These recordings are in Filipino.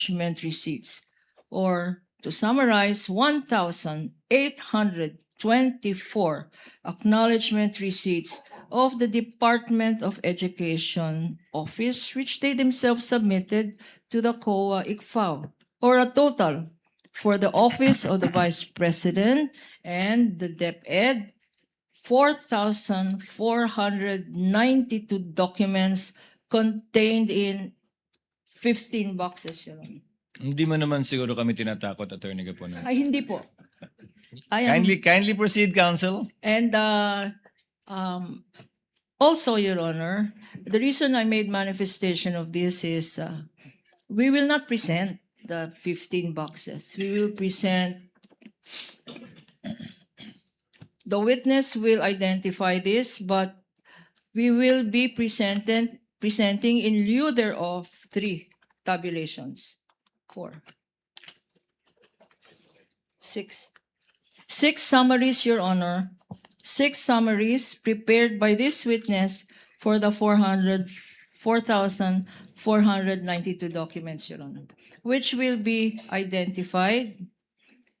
acknowledgement receipts, or to summarize, 1,824 acknowledgement receipts of the Department of Education Office, which they themselves submitted to the COA ICFAO, or a total for the Office of the Vice President and the DepEd, 4,492 documents contained in 15 boxes, Your Honor. Hindi mo naman siguro kami tinatakot, Attorney Gapono. Ay, hindi po. I am, Kindly proceed, counsel. and also, Your Honor, the reason I made manifestation of this is we will not present the 15 boxes. We will present, the witness will identify this, but we will be presenting in lieu thereof 3 tabulations. 4. 6. 6 summaries, Your Honor. 6 summaries prepared by this witness for the 4,492 documents, Your Honor, which will be identified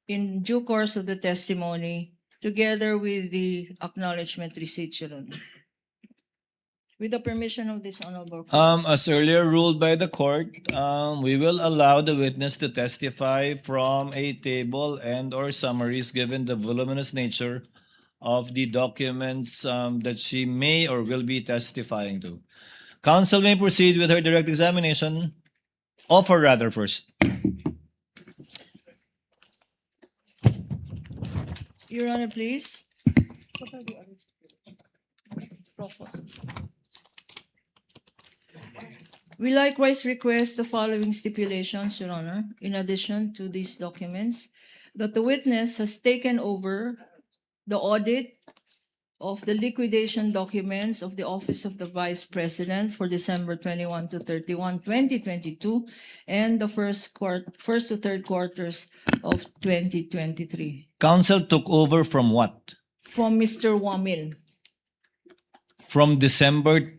in due course of the testimony together with the acknowledgement receipt, Your Honor. With the permission of this honorable court. As earlier ruled by the court, we will allow the witness to testify from a table and or summaries given the voluminous nature of the documents that she may or will be testifying to. Counsel may proceed with her direct examination. Offer rather first. Your Honor, please. What are the others? We likewise request the following stipulations, Your Honor, in addition to these documents, that the witness has taken over the audit of the liquidation documents of the Office of the Vice President for December 21 to 31, 2022, and the first to third quarters of 2023. Counsel took over from what? From Mr. Wamil. From December,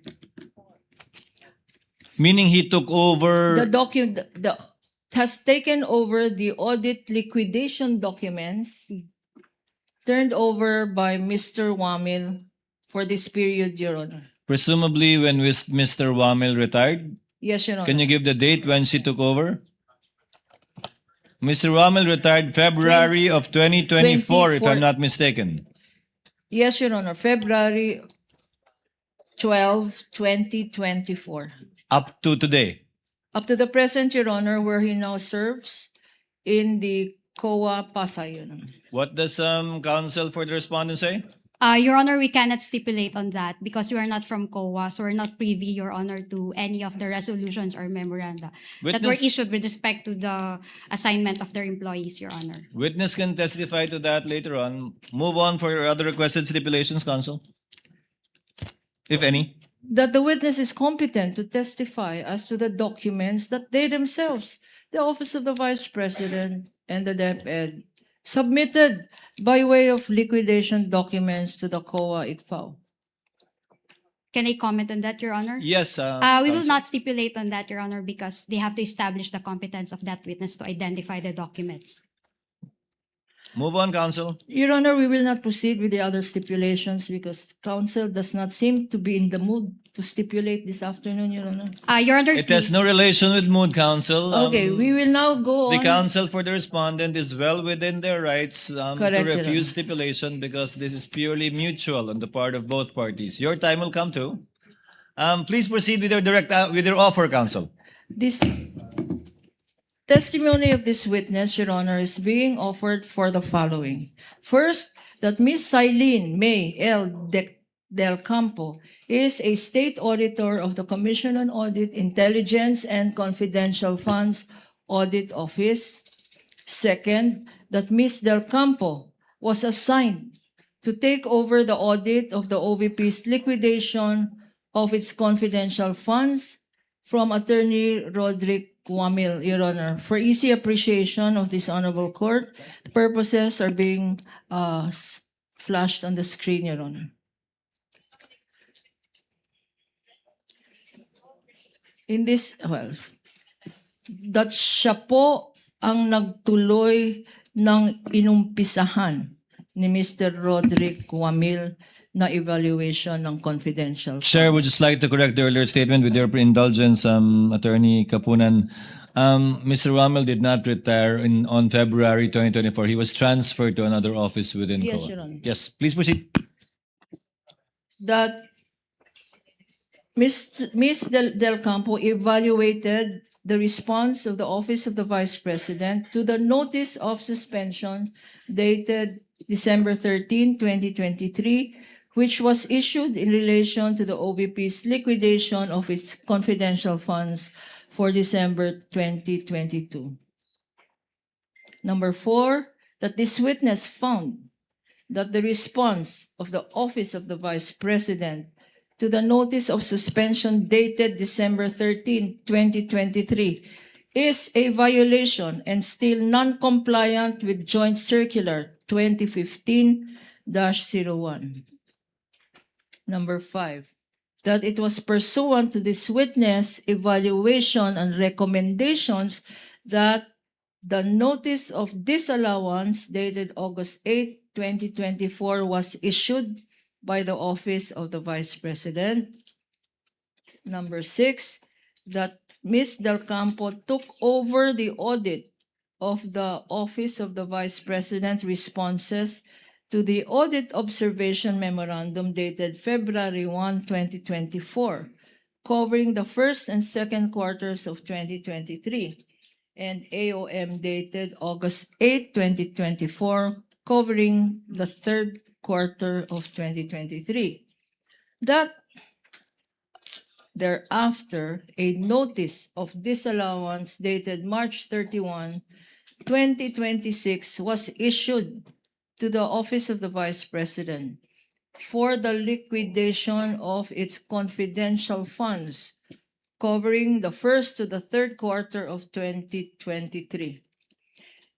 meaning he took over. The document has taken over the audit liquidation documents turned over by Mr. Wamil for this period, Your Honor. Presumably when Mr. Wamil retired? Yes, Your Honor. Can you give the date when she took over? Mr. Wamil retired February of 2024, if I'm not mistaken. Yes, Your Honor. February 12, 2024. Up to today. Up to the present, Your Honor, where he now serves in the COA Pasay, Your Honor. What does counsel for the respondent say? Your Honor, we cannot stipulate on that because we are not from COA, so we're not privy, Your Honor, to any of the resolutions or memoranda that were Witness- issued with respect to the assignment of their employees, Your Honor. Witness can testify to that later on. Move on for other requested stipulations, counsel. If any. That the witness is competent to testify as to the documents that they themselves, the Office of the Vice President and the DepEd, submitted by way of liquidation documents to the COA ICFAO. Can I comment on that, Your Honor? Yes. We will counsel. not stipulate on that, Your Honor, because they have to establish the competence of that witness to identify the documents. Move on, counsel. Your Honor, we will not proceed with the other stipulations because counsel does not seem to be in the mood to stipulate this afternoon, Your Honor. Your Honor, It has please. no relation with mood, counsel. Okay, we will now go The on. counsel for the respondent is well within their rights Correct, to Your refuse stipulation because this is purely mutual on the part of both parties. Your time will come too. Please proceed with your with your offer, counsel. This testimony of this witness, Your Honor, is being offered for the following. First, that Ms. Silene May L. Del Campo is a state auditor of the Commission on Audit, Intelligence, and Confidential Funds Audit Office. Second, that Ms. Del Campo was assigned to take over the audit of the OVP's liquidation of its confidential funds from Attorney Roderick Wamil, Your Honor. For easy appreciation of this honorable court, the purposes are being flashed on the screen, Your Honor. In this, well, that siya po ang nagtuloy ng inumpisahan ni Mr. Roderick Wamil na evaluation ng confidential Chair, would just like to correct the earlier statement with your indulgence, Attorney Kapunan. Mr. Rommel did not retire on February 2024. He was transferred to another office within Yes, COA. Your Honor. Yes, please proceed. That Ms. Del Campo evaluated the response of the Office of the Vice President to the notice of suspension dated December 13, 2023, which was issued in relation to the OVP's liquidation of its confidential funds for December 2022. Number 4, that this witness found that the response of the Office of the Vice President to the notice of suspension dated December 13, 2023 is a violation and still non-compliant with Joint Circular 2015-01. Number 5, that it was pursuant to this witness evaluation and recommendations that the notice of disallowance dated August 8, 2024 was issued by the Office of the Vice President. Number 6, that Ms. Del Campo took over the audit of the Office of the Vice President responses to the Audit Observation Memorandum dated February 1, 2024, covering the first and second quarters of 2023, and AOM dated August 8, 2024, covering the third quarter of 2023. That thereafter, a notice of disallowance dated March 31, 2026 was issued to the Office of the Vice President for the liquidation of its confidential funds covering the first to the third quarter of 2023.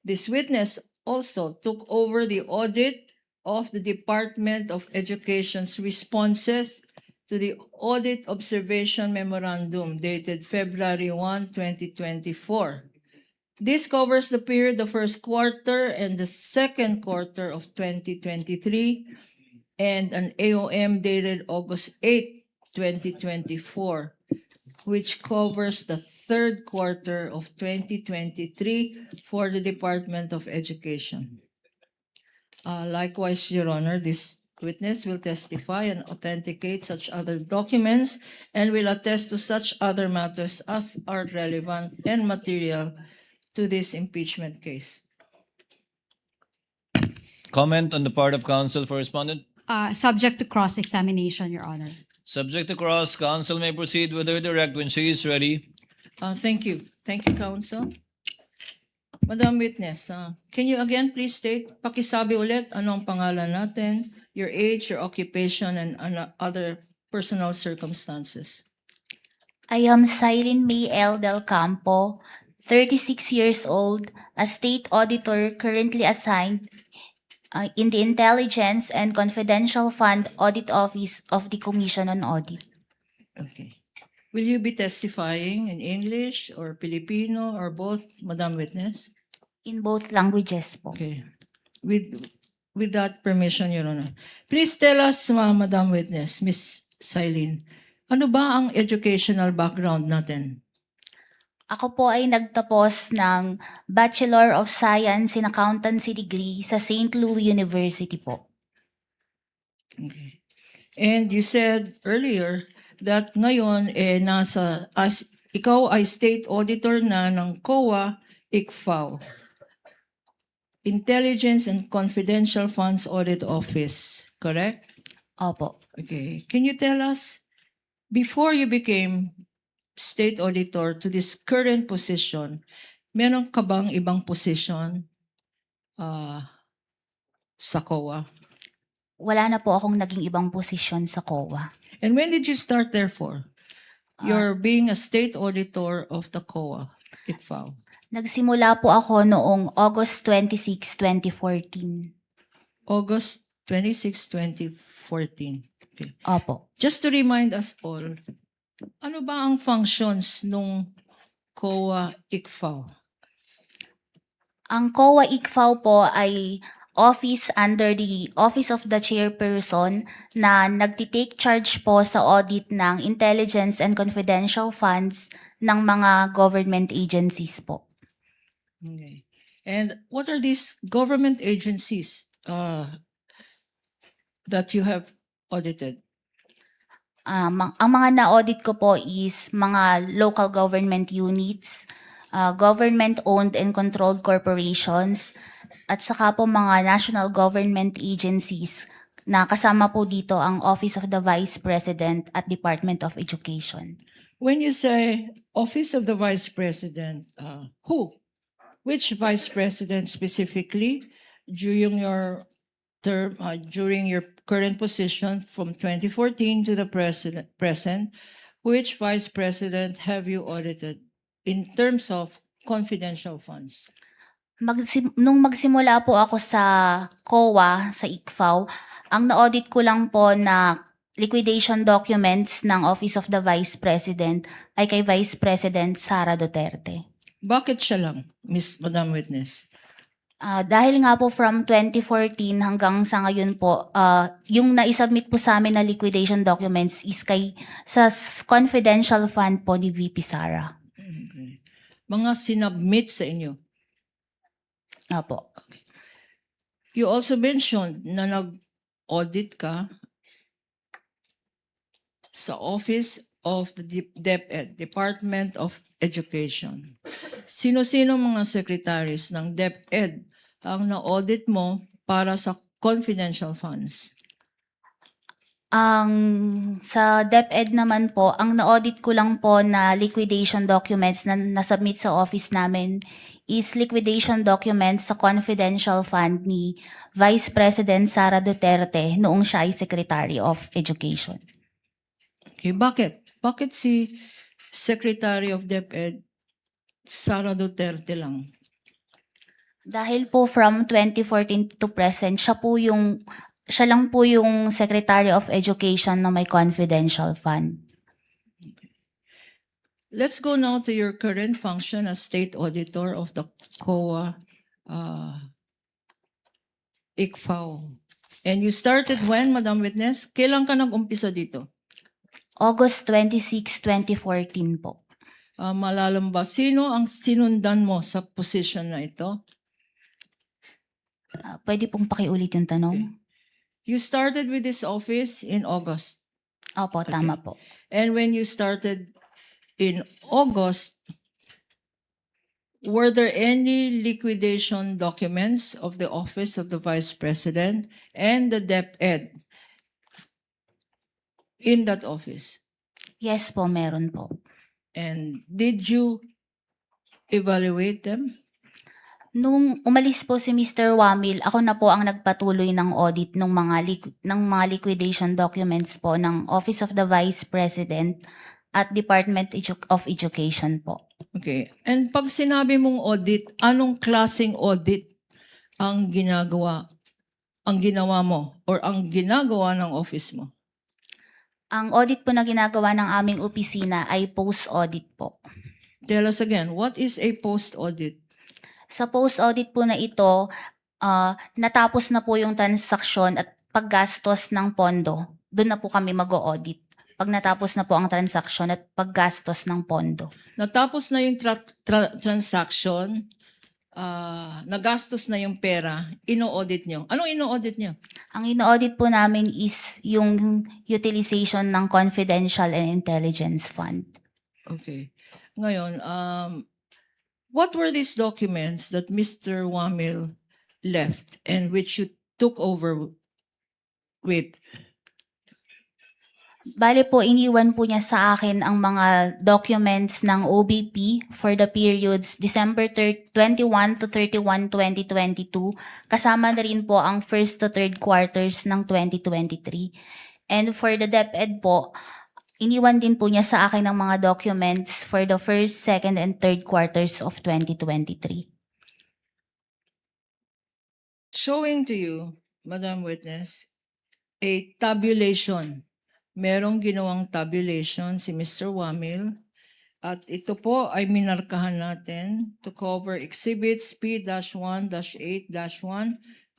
This witness also took over the audit of the Department of Education's responses to the Audit Observation Memorandum dated February 1, 2024. This covers the period the first quarter and the second quarter of 2023, and an AOM dated August 8, 2024, which covers the third quarter of 2023 for the Department of Education. Likewise, Your Honor, this witness will testify and authenticate such other documents and will attest to such other matters as are relevant and material to this impeachment case. Comment on the part of counsel for respondent. Subject to cross-examination, Your Honor. Subject to cross, counsel may proceed with her direct when she is ready. Thank you. Thank you, counsel. Madam Witness, can you again please state, pakisabi ulit, ano ang pangalan natin, your age, your occupation, and other personal circumstances? I am Cyrene May L. Del Campo, 36 years old, a state auditor currently assigned in the Intelligence and Confidential Fund Audit Office of the Commission on Audit. Okay. Will you be testifying in English or Filipino or both, Madam Witness? In both languages po. Okay. With that permission, Your Honor. Please tell us, Madam Witness, Miss Cyrene, ano ba ang educational background natin? Ako po ay nagtapos ng Bachelor of Science in Accountancy degree sa St. Louis University po. Okay. And you said earlier that ngayon ikaw ay state auditor na ng COA, ICFAO, Intelligence and Confidential Funds Audit Office, correct? Opo. Okay. Can you tell us, before you became state auditor to this current position, meron ka bang ibang position sa COA? Wala na po akong naging ibang posisyon sa COA. And when did you start therefore? You're being a state auditor of the COA, ICFAO. Nagsimula po ako noong August 26, 2014. August 26, 2014. Okay. Opo. Just to remind us all, ano ba ang functions nung COA ICFAO? Ang COA ICFAO po ay office under the Office of the Chairperson na nagtitake charge po sa audit ng intelligence and confidential funds ng mga government agencies po. Okay. And what are these government agencies that you have audited? Ang mga na-audit ko po is mga local government units, government-owned and controlled corporations, at saka po mga national government agencies na kasama po dito ang Office of the Vice President at Department of Education. When you say Office of the Vice President, who? Which Vice President specifically during your term, during your current position from 2014 to the present, which Vice President have you audited in terms of confidential funds? Nung magsimula po ako sa COA, sa ICFAO, ang na-audit ko lang po na liquidation documents ng Office of the Vice President ay kay Vice President Sara Duterte. Bakit siya lang, Madam Witness? Dahil nga po from 2014 hanggang sa ngayon po, yung naisubmit po sa amin na liquidation documents is sa confidential fund po ni VP Sara. Okay. Mga sinubmit sa inyo. Opo. You also mentioned na nag-audit ka sa Office of the DepEd, Department of Education. Sino-sino mga secretaries ng DepEd ang na-audit mo para sa confidential funds? Sa DepEd naman po, ang na-audit ko lang po na liquidation documents na nasubmit sa office namin is liquidation documents sa confidential fund ni Vice President Sara Duterte noong siya ay Secretary of Education. Okay, bakit? Bakit si Secretary of DepEd Sara Duterte lang? Dahil po from 2014 to present, siya lang po yung Secretary of Education na may confidential fund. Let's go now to your current function as State Auditor of the COA ICFAO. And you started when, Madam Witness? Kailan ka nag-umpisa dito? August 26, 2014 po. Malalam ba? Sino ang sinundan mo sa position na ito? Pwede pong pakiulit yung tanong? You started with this office in August. Opo, tama po. And when you started in August, were there any liquidation documents of the Office of the Vice President and the DepEd in that office? Yes po, meron po. And did you evaluate them? Nung umalis po si Mr. Wamil, ako na po ang nagpatuloy ng audit ng mga liquidation documents po ng Office of the Vice President at Department of Education po. Okay. And pag sinabi mong audit, anong klaseng audit ang ginawa mo or ang ginagawa ng office mo? Ang audit po na ginagawa ng aming opisina ay post-audit po. Tell us again, what is a post-audit? Sa post-audit po na ito, natapos na po yung transaksyon at paggastos ng pondo. Doon na po kami mag-audit. Pag natapos na po ang transaksyon at paggastos ng pondo. Natapos na yung transaction, nagastos na yung pera, ino-audit nyo. Anong ino-audit nyo? Ang ino-audit po namin is yung utilization ng confidential and intelligence fund. Okay. Ngayon, what were these documents that Mr. Wamil left and which you took over with? Bale po, iniwan po niya sa akin ang mga documents ng OBP for the periods December 21 to 31, 2022. Kasama na rin po ang first to third quarters ng 2023. And for the DepEd po, iniwan din po niya sa akin ang mga documents for the first, second, and third quarters of 2023. Showing to you, Madam Witness, a tabulation. Merong ginawang tabulation si Mr. Wamil At ito po ay minarkahan natin to cover exhibits P-1-8-1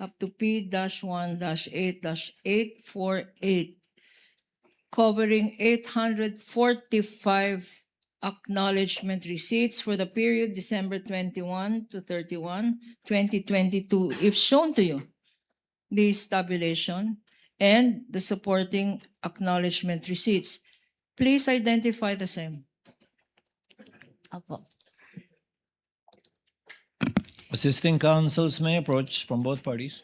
up to P-1-8-848, covering 845 acknowledgement receipts for the period December 21 to 31, 2022. If shown to you, this tabulation and the supporting acknowledgement receipts, please identify the same. Opo. Assisting counsels may approach from both parties.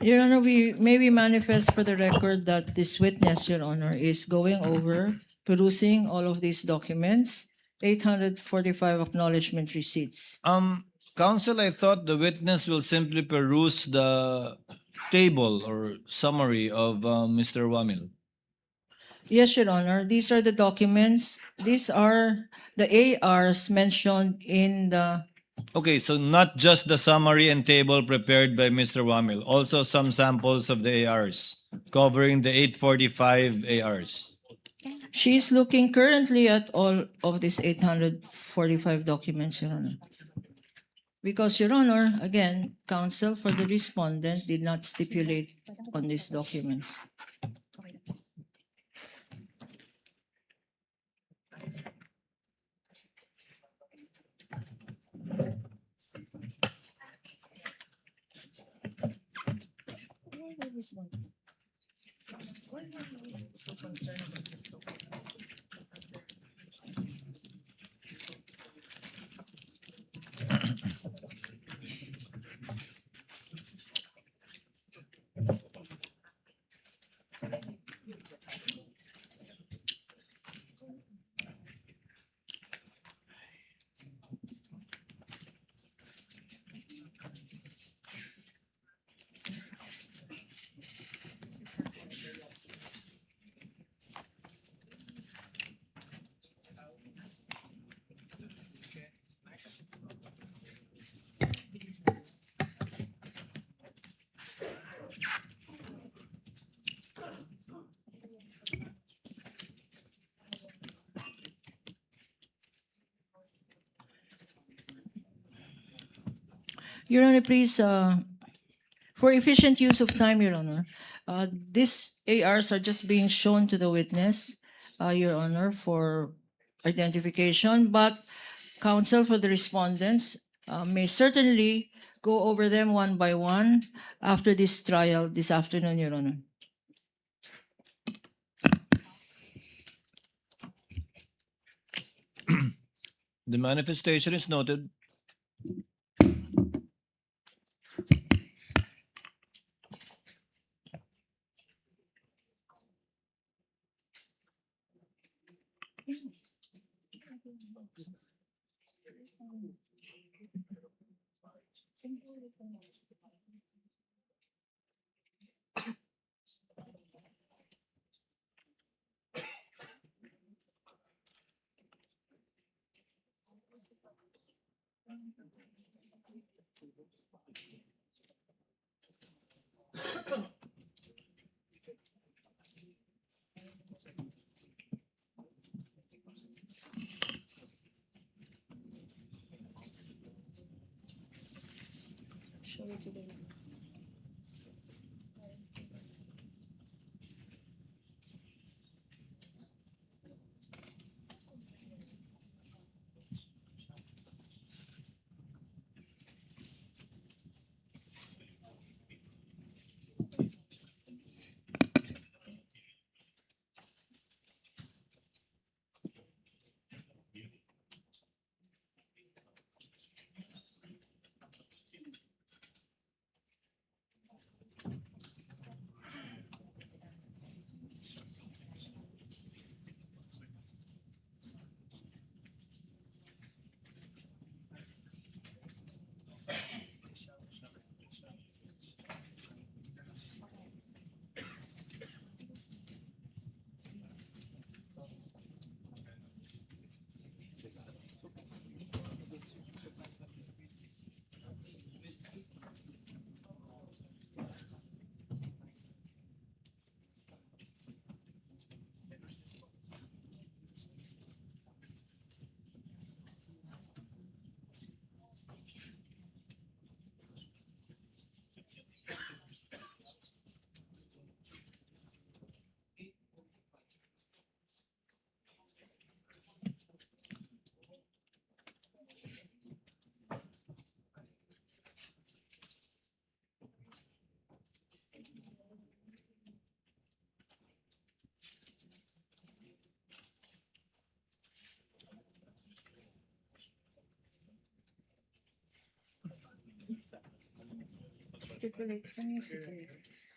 Your Honor, we manifest for the record that this witness, Your Honor, is going over, perusing all of these documents, 845 acknowledgement receipts. Counsel, I thought the witness will simply peruse the table or summary of Mr. Wamil. Yes, Your Honor, these are the documents. These are the ARs mentioned in the, Okay, so not just the summary and table prepared by Mr. Wamil, also some samples of the ARs covering the 845 ARs. she's looking currently at all of these 845 documents, Your Honor. Because, Your Honor, again, counsel for the respondent did not stipulate on these documents. Your Honor, please, for efficient use of time, Your Honor, these ARs are just being shown to the witness, Your Honor, for identification, but counsel for the respondents may certainly go over them one by one after this trial this afternoon, Your Honor. The manifestation is noted.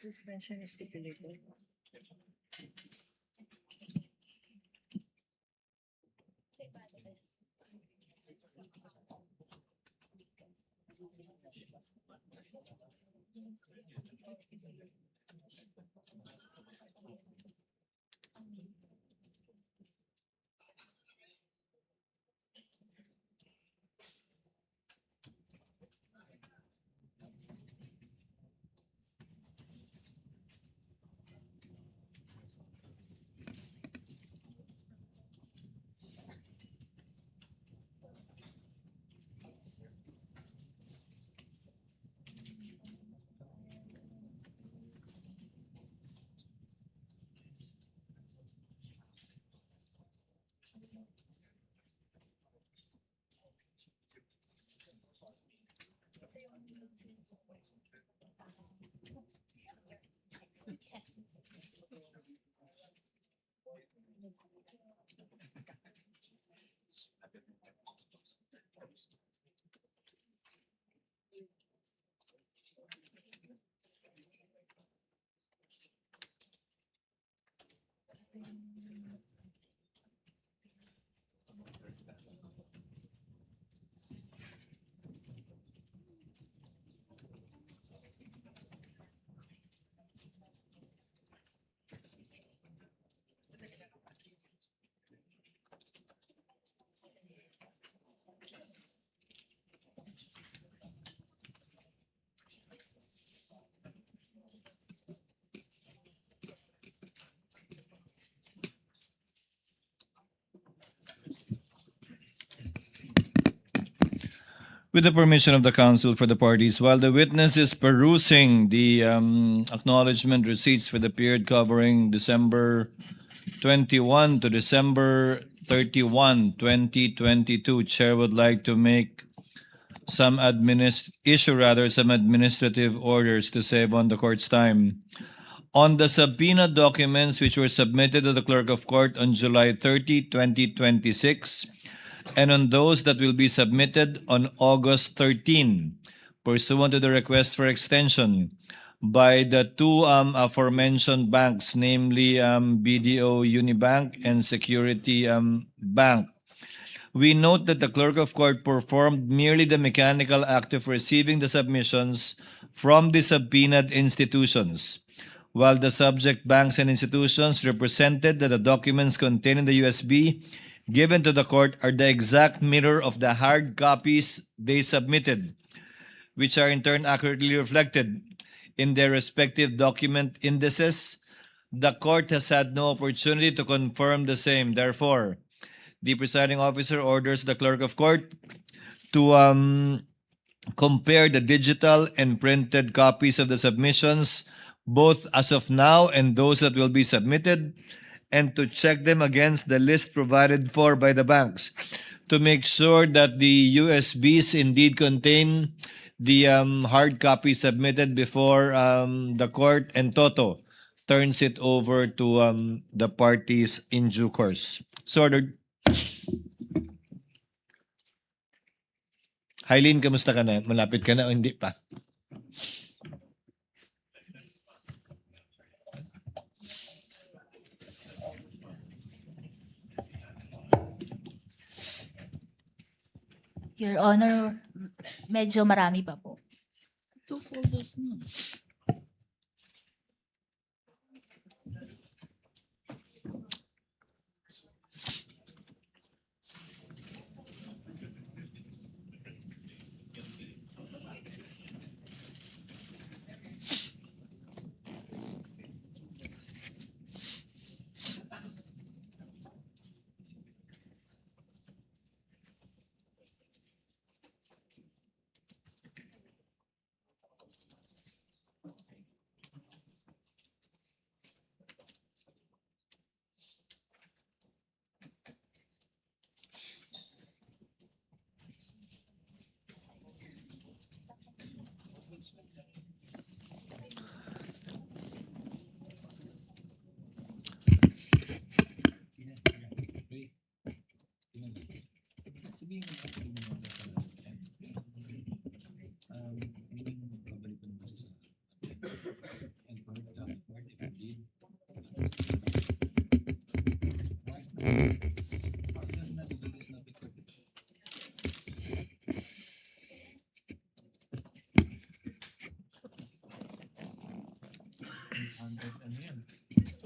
Suspension is stipulated. With the permission of the counsel for the parties, while the witness is perusing the acknowledgement receipts for the period covering December 21 to December 31, 2022, Chair would like to make some some administrative orders to save on the court's time. On the subpoena documents which were submitted to the clerk of court on July 30, 2026, and on those that will be submitted on August 13, pursuant to the request for extension by the two aforementioned banks, namely BDO Unibank and Security Bank. We note that the clerk of court performed merely the mechanical act of receiving the submissions from the subpoenaed institutions, while the subject banks and institutions represented that the documents contained in the USB given to the court are the exact mirror of the hard copies they submitted, which are in turn accurately reflected in their respective document indices. The court has had no opportunity to confirm the same. Therefore, the presiding officer orders the clerk of court to compare the digital and printed copies of the submissions, both as of now and those that will be submitted, and to check them against the list provided for by the banks to make sure that the USBs indeed contain the hard copy submitted before the court and Toto turns it over to the parties in due course. So ordered. Hailin, kamusta ka na? Malapit ka na o hindi pa? Your Honor, medyo marami pa po. 2 folders na.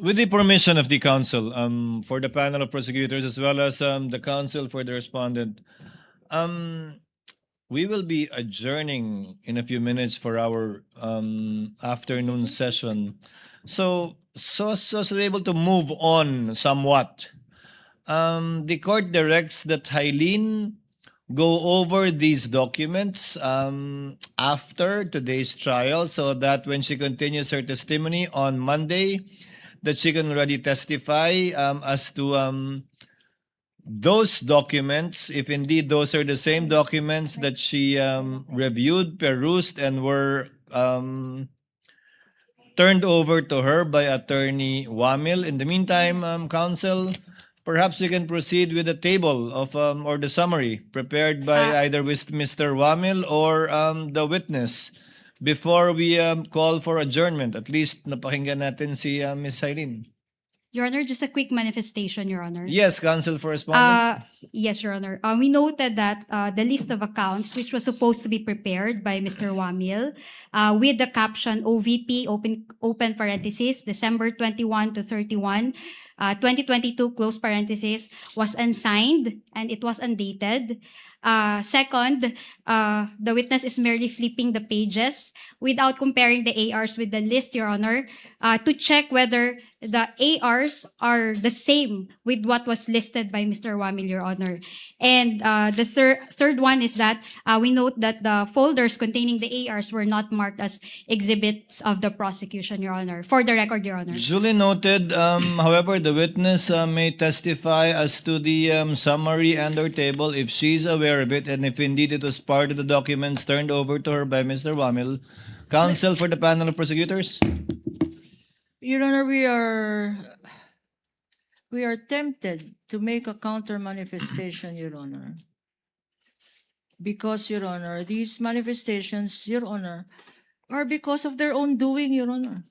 With the permission of the council, for the panel of prosecutors as well as the council for the respondent, we will be adjourning in a few minutes for our afternoon session. So to be able to move on somewhat, the court directs that Hailene go over these documents after today's trial so that when she continues her testimony on Monday, that she can already testify as to those documents, if indeed those are the same documents that she reviewed, perused, and were turned over to her by Attorney Wamil. In the meantime, counsel, perhaps you can proceed with the table of or the summary prepared by either with Mr. Wamil or the witness before we call for adjournment. At least napakinggan natin si Ms. Hailene. Your Honor, just a quick manifestation, Your Honor. Yes, counsel for respondent. Yes, Your Honor. We noted that the list of accounts, which was supposed to be prepared by Mr. Wamil, with the caption OVP, open parenthesis, December 21 to 31, 2022, close parenthesis, was unsigned and it was undated. Second, the witness is merely flipping the pages without comparing the ARs with the list, Your Honor, to check whether the ARs are the same with what was listed by Mr. Wamil, Your Honor. And the third one is that we note that the folders containing the ARs were not marked as exhibits of the prosecution, Your Honor. For the record, Your Honor. Duly noted. However, the witness may testify as to the summary and or table if she's aware of it and if indeed it was part of the documents turned over to her by Mr. Wamil. Counsel for the panel of prosecutors. Your Honor, we are tempted to make a counter manifestation, Your Honor. Because, Your Honor, these manifestations, Your Honor, are because of their own doing, Your Honor.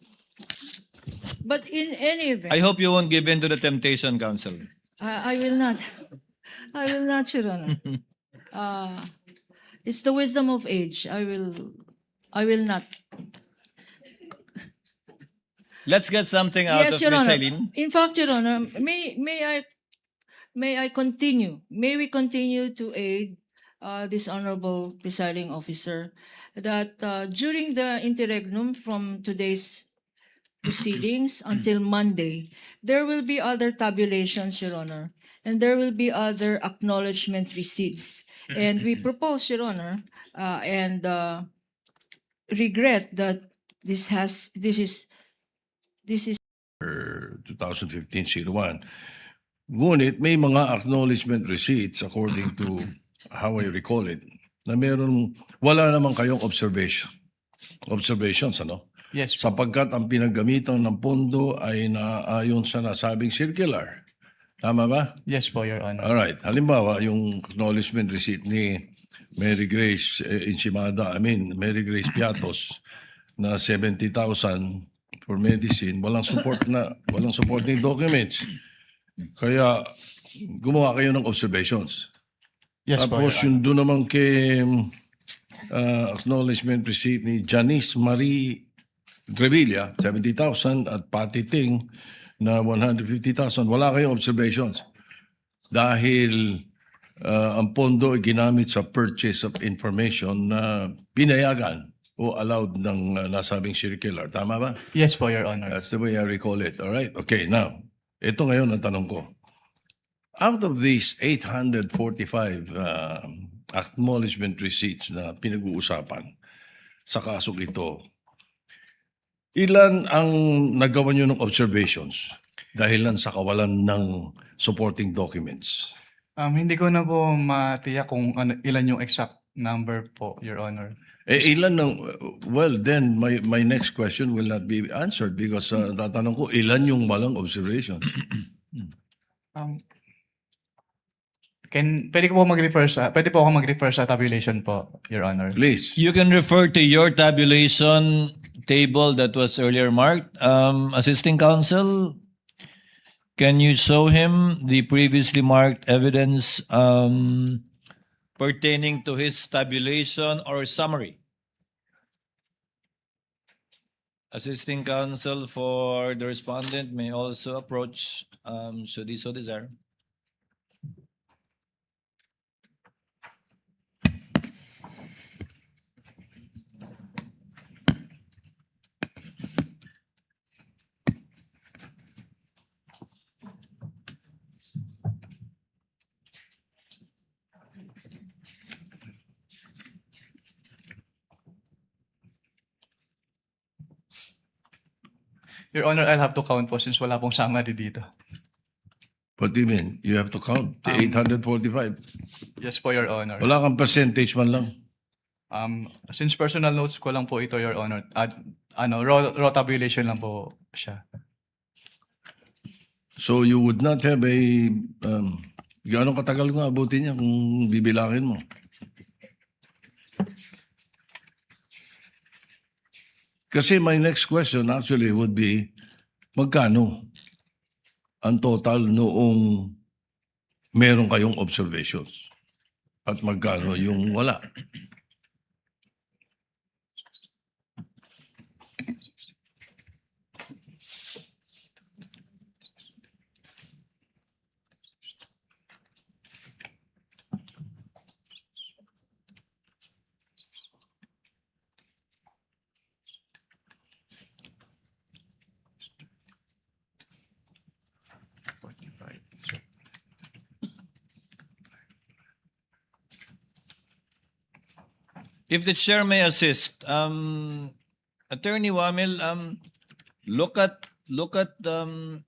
But in any event, I hope you won't give in to the temptation, counsel. I will not. I will not, Your Honor. It's the wisdom of age. I will not. Let's get something out Yes, of Your Ms. Honor. Hailene. In fact, Your Honor, may I continue? May we continue to aid this honorable presiding officer that during the interregnum from today's proceedings until Monday, there will be other tabulations, Your Honor, and there will be other acknowledgement receipts. And we propose, Your Honor, and regret that this is 2015-01. Ngunit may mga acknowledgement receipts according to how I recall it na wala naman kayong observations, ano? Yes po. Sapagkat ang pinaggamitan ng pondo ay naayon sa nasabing circular. Tama ba? Yes po, Your Honor. Alright. Halimbawa, yung acknowledgement receipt ni Mary Grace Mary Grace Piatos na 70,000 for medicine, walang supporting documents. Kaya gumawa kayo ng observations. Yes po, Tapos Your Honor. yung doon naman kay acknowledgement receipt ni Janice Marie Trevilla, 70,000 at Patty Ting na 150,000. Wala kayong observations. Dahil ang pondo ay ginamit sa purchase of information na pinayagan o allowed ng nasabing circular. Tama ba? Yes po, Your Honor. That's the way I recall it. All right. Okay, now, ito ngayon ang tanong ko. Out of these 845 acknowledgement receipts na pinag-uusapan sa kasong ito, ilan ang nagawa nyo ng observations dahilan sa kawalan ng supporting documents? Hindi ko na po matiyak kung ilan yung exact number po, Your Honor. Ilan ng, well, then my next question will not be answered because tatanong ko, ilan yung walang observations? Pwede po ako mag-refer sa tabulation po, Your Honor. Please. You can refer to your tabulation table that was earlier marked. Assisting counsel, can you show him the previously marked evidence pertaining to his tabulation or summary? Assisting counsel for the respondent may also approach, should he so desire. Your Honor, I'll have to count po since wala pong summary dito. What do you mean? You have to count the 845. Yes po, Your Honor. Wala kang percentage man lang. Since personal notes ko lang po ito, Your Honor, at raw tabulation lang po siya. So you would not have a... Gano'ng katagal nga abutin niya kung bibilangin mo? Kasi my next question actually would be, magkano ang total noong meron kayong observations? At magkano yung wala? If the chair may assist, Attorney Wamil, look at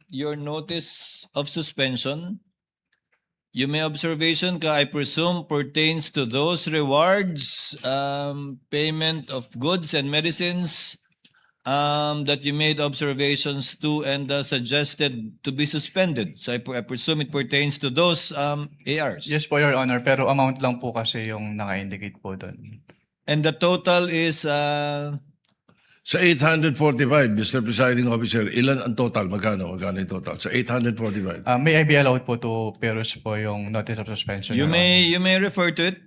your notice of suspension. You may observation ka, I presume, pertains to those rewards, payment of goods and medicines that you made observations to and suggested to be suspended. So I presume it pertains to those ARs. Yes po, Your Honor, pero amount lang po kasi yung naka-indicate po doon. And the total is Sa 845, Mr. Presiding Officer, ilan ang total? Magkano yung total? Sa 845. May I be allowed po to peruse po yung notice of suspension, you Your Honor? may refer to it.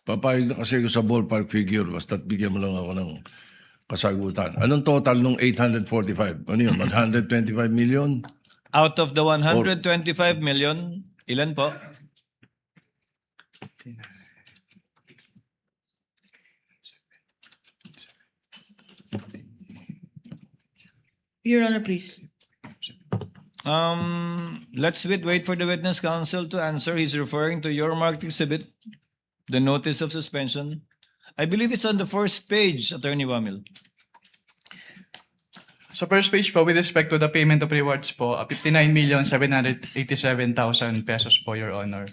Papayag na kasi ko sa ballpark figure, basta't bigyan mo lang ako ng kasagutan. Anong total nung 845? Ano yun? 125 million? Out of the 125 million, ilan po? Your Honor, please. Let's wait for the witness counsel to answer. He's referring to your marked exhibit, the notice of suspension. I believe it's on the first page, Attorney Wamil. Sa first page po, with respect to the payment of rewards po, 59,787,000 pesos po, Your Honor.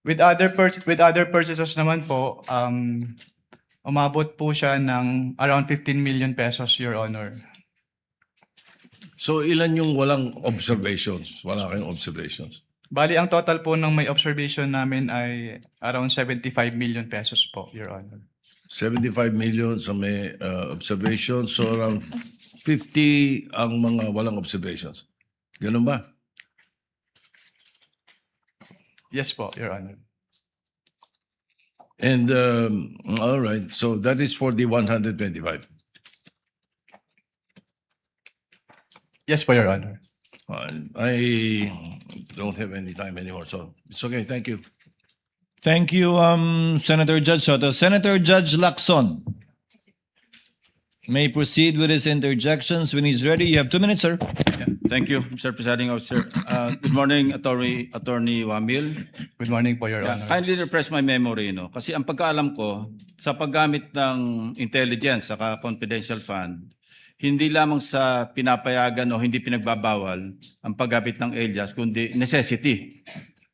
With other purchases naman po, umabot po siya ng around 15 million pesos, Your Honor. So ilan yung walang observations? Wala kayong observations. Bali, ang total po ng may observation namin ay around 75 million pesos po, Your Honor. 75 million sa may observations. So around 50 ang mga walang observations. Ganun ba? Yes po, Your Honor. And all right. So that is for the 125. Yes po, Your Honor. I don't have any time anymore. So it's okay. Thank you. Thank you, Senator Judge Soto. Senator Judge Lacson may proceed with his interjections when he's ready. You have 2 minutes, sir. Yeah. Thank you, Mr. Presiding Officer. Good morning, Attorney Wamil. Good morning po, Your Yeah, Honor. kindly refresh my memory, no? Kasi ang pagkaalam ko, sa paggamit ng intelligence saka confidential fund, hindi lamang sa pinapayagan o hindi pinagbabawal ang paggamit ng alias, kundi necessity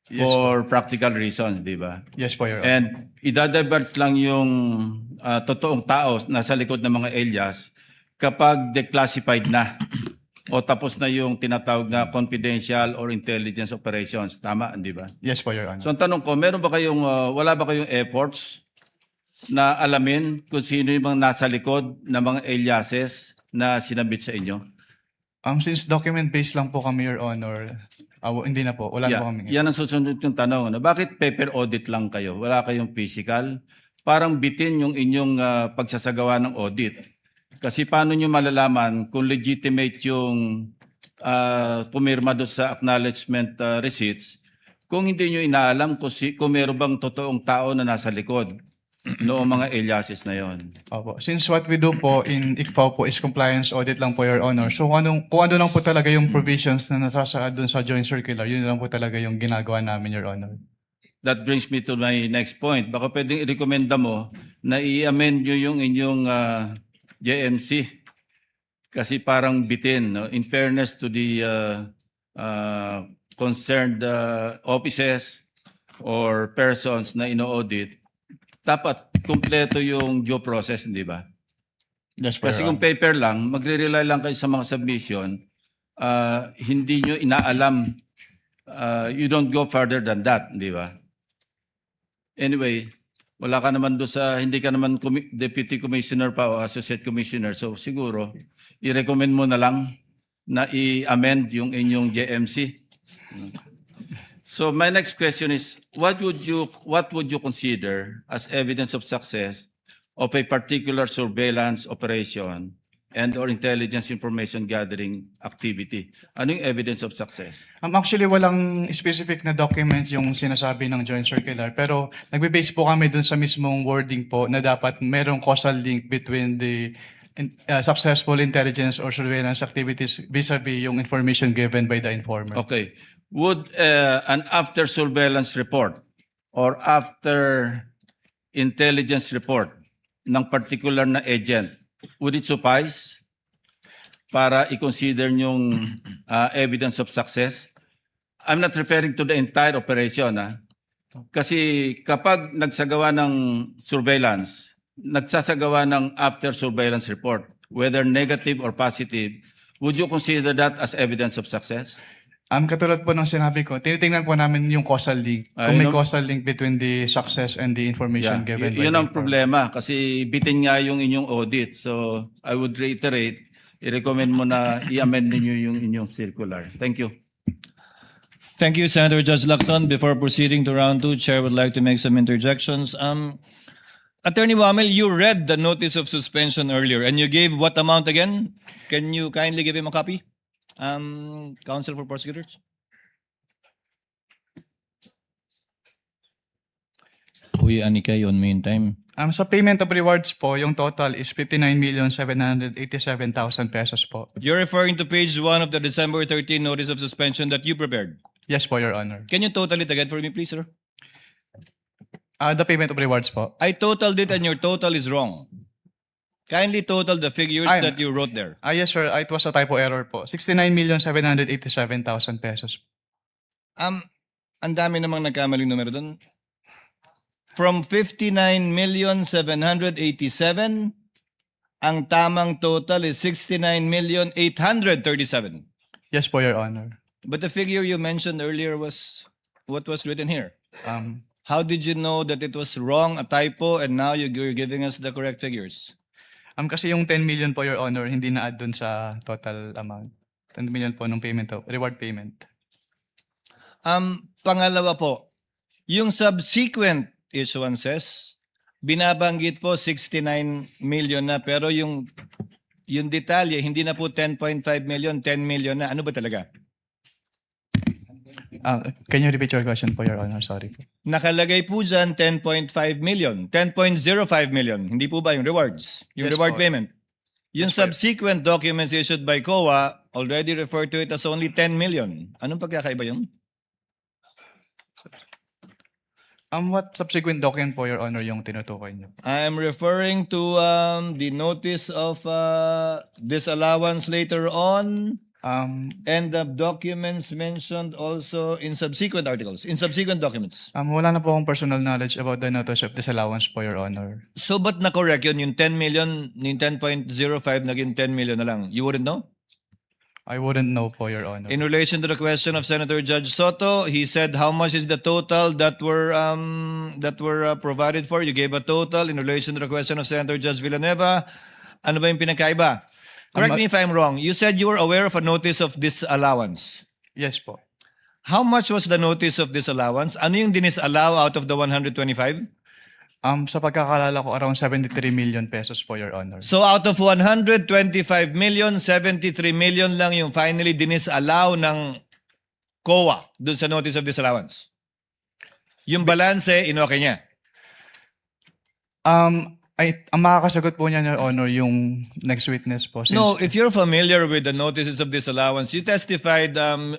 Yes, for practical reasons, di ba? Yes po, Your Honor. And idadivert lang yung totoong tao nasa likod ng mga alias kapag declassified na o tapos na yung tinatawag na confidential or intelligence operations. Tama, di ba? Yes po, Your Honor. So ang tanong ko, wala ba kayong efforts na alamin kung sino yung mga nasa likod ng mga aliases na sinabit sa inyo? Since document-based lang po kami, Your Honor, hindi na po. Wala na po kami. Yan ang susunod yung tanong. Ano? Bakit paper audit lang kayo? Wala kayong physical parang bitin yung inyong pagsasagawa ng audit. Kasi paano nyo malalaman kung legitimate yung pumirma doon sa acknowledgement receipts kung hindi nyo inaalam kung meron bang totoong tao na nasa likod noong mga aliases na yon. Opo. Since what we do po in ICFAO po is compliance audit lang po, Your Honor. So kung ano lang po talaga yung provisions na nasasaad dun sa joint circular, yun lang po talaga yung ginagawa namin, Your Honor. That brings me to my next point. Baka pwedeng i-recommenda mo na i-amend nyo yung inyong JMC. Kasi parang bitin. No? In fairness to the concerned offices or persons na ino-audit, dapat kumpleto yung due process, hindi ba? Yes, po, Kasi Your kung Honor. paper lang, magre-rely lang kayo sa mga submission, hindi nyo inaalam, you don't go further than that, di ba? Anyway, wala ka naman doon sa, hindi ka naman deputy commissioner pa o associate commissioner, so siguro, i-recommend mo na lang na i-amend yung inyong JMC. So my next question is, what would you consider as evidence of success of a particular surveillance operation and or intelligence information gathering activity? Ano yung evidence of success? Actually, walang specific na document yung sinasabi ng joint circular, pero nagbe-base po kami dun sa mismong wording po na dapat merong causal link between the successful intelligence or surveillance activities vis-a-vis yung information given by the informer. Okay. Would an after surveillance report or after intelligence report ng particular na agent, would it suffice para i-consider yung evidence of success? I'm not referring to the entire operation. Kasi kapag nagsagawa ng surveillance, nagsasagawa ng after surveillance report, whether negative or positive, would you consider that as evidence of success? Katulad po ng sinabi ko, tinitingnan po namin yung causal link. Kung may Ayun, no? causal link between the success and the information given by Yun the ang informer. problema kasi bitin nga yung inyong audit. So I would reiterate, i-recommend mo na i-amend ninyo yung inyong circular. Thank you. Thank you, Senator Judge Lacson. Before proceeding to round two, Chair would like to make some interjections. Attorney Wamel, you read the notice of suspension earlier and you gave what amount again? Can you kindly give him a copy? Counsel for prosecutors? Uy, Anika, on meantime. Sa payment of rewards po, yung total is 59,787,000 pesos po. You're referring to page 1 of the December 13 notice of suspension that you prepared. Yes po, Your Honor. Can you total it again for me, please, sir? The payment of rewards po. I totaled it and your total is wrong. Kindly total the figures I'm- that you wrote there. Yes, sir. It was a typo error po. 69,787,000 pesos. Ang dami namang nagkamaling numero doon. From 59,787,000, ang tamang total is 69,837,000. Yes po, Your Honor. But the figure you mentioned earlier was what was written here. How did you know that it was wrong, a typo, and now you're giving us the correct figures? Kasi yung 10 million po, Your Honor, hindi na-add dun sa total amount. 10 million po ng payment, reward payment. Pangalawa po, yung subsequent issuances, binabanggit po 69 million na, pero yung detalye, hindi na po 10.5 million, 10 million na. Ano ba talaga? Can you repeat your question po, Your Honor? Sorry. Nakalagay po dyan 10.5 million, 10.05 million. Hindi po ba yung rewards? Yung Yes reward po. payment? Yung Yes po. subsequent documents issued by COA already refer to it as only 10 million. Anong pagkakaiba yun? What subsequent document po, Your Honor, yung tinutukoy niyo? I'm referring to the notice of disallowance later on and the documents mentioned also in subsequent articles, in subsequent documents. Wala na po akong personal knowledge about the notice of disallowance po, Your Honor. So ba't na-correct yun? Yung 10 million, yung 10.05 naging 10 million na lang. You wouldn't know? I wouldn't know po, Your Honor. In relation to the question of Senator Judge Soto, he said how much is the total that were provided for. You gave a total. In relation to the question of Senator Judge Villanueva, ano ba yung pinakaiba? Correct me if I'm wrong. You said you were aware of a notice of disallowance. Yes po. How much was the notice of disallowance? Ano yung dinisallow out of the 125? Sa pagkakalala ko, around 73 million pesos po, Your Honor. So out of 125 million, 73 million lang yung finally dinisallow ng COA dun sa notice of disallowance. Yung balance, inoke niya. Ang makakasagot po niya, Your Honor, yung next witness po. Since, No, if you're familiar with the notices of disallowance, you testified,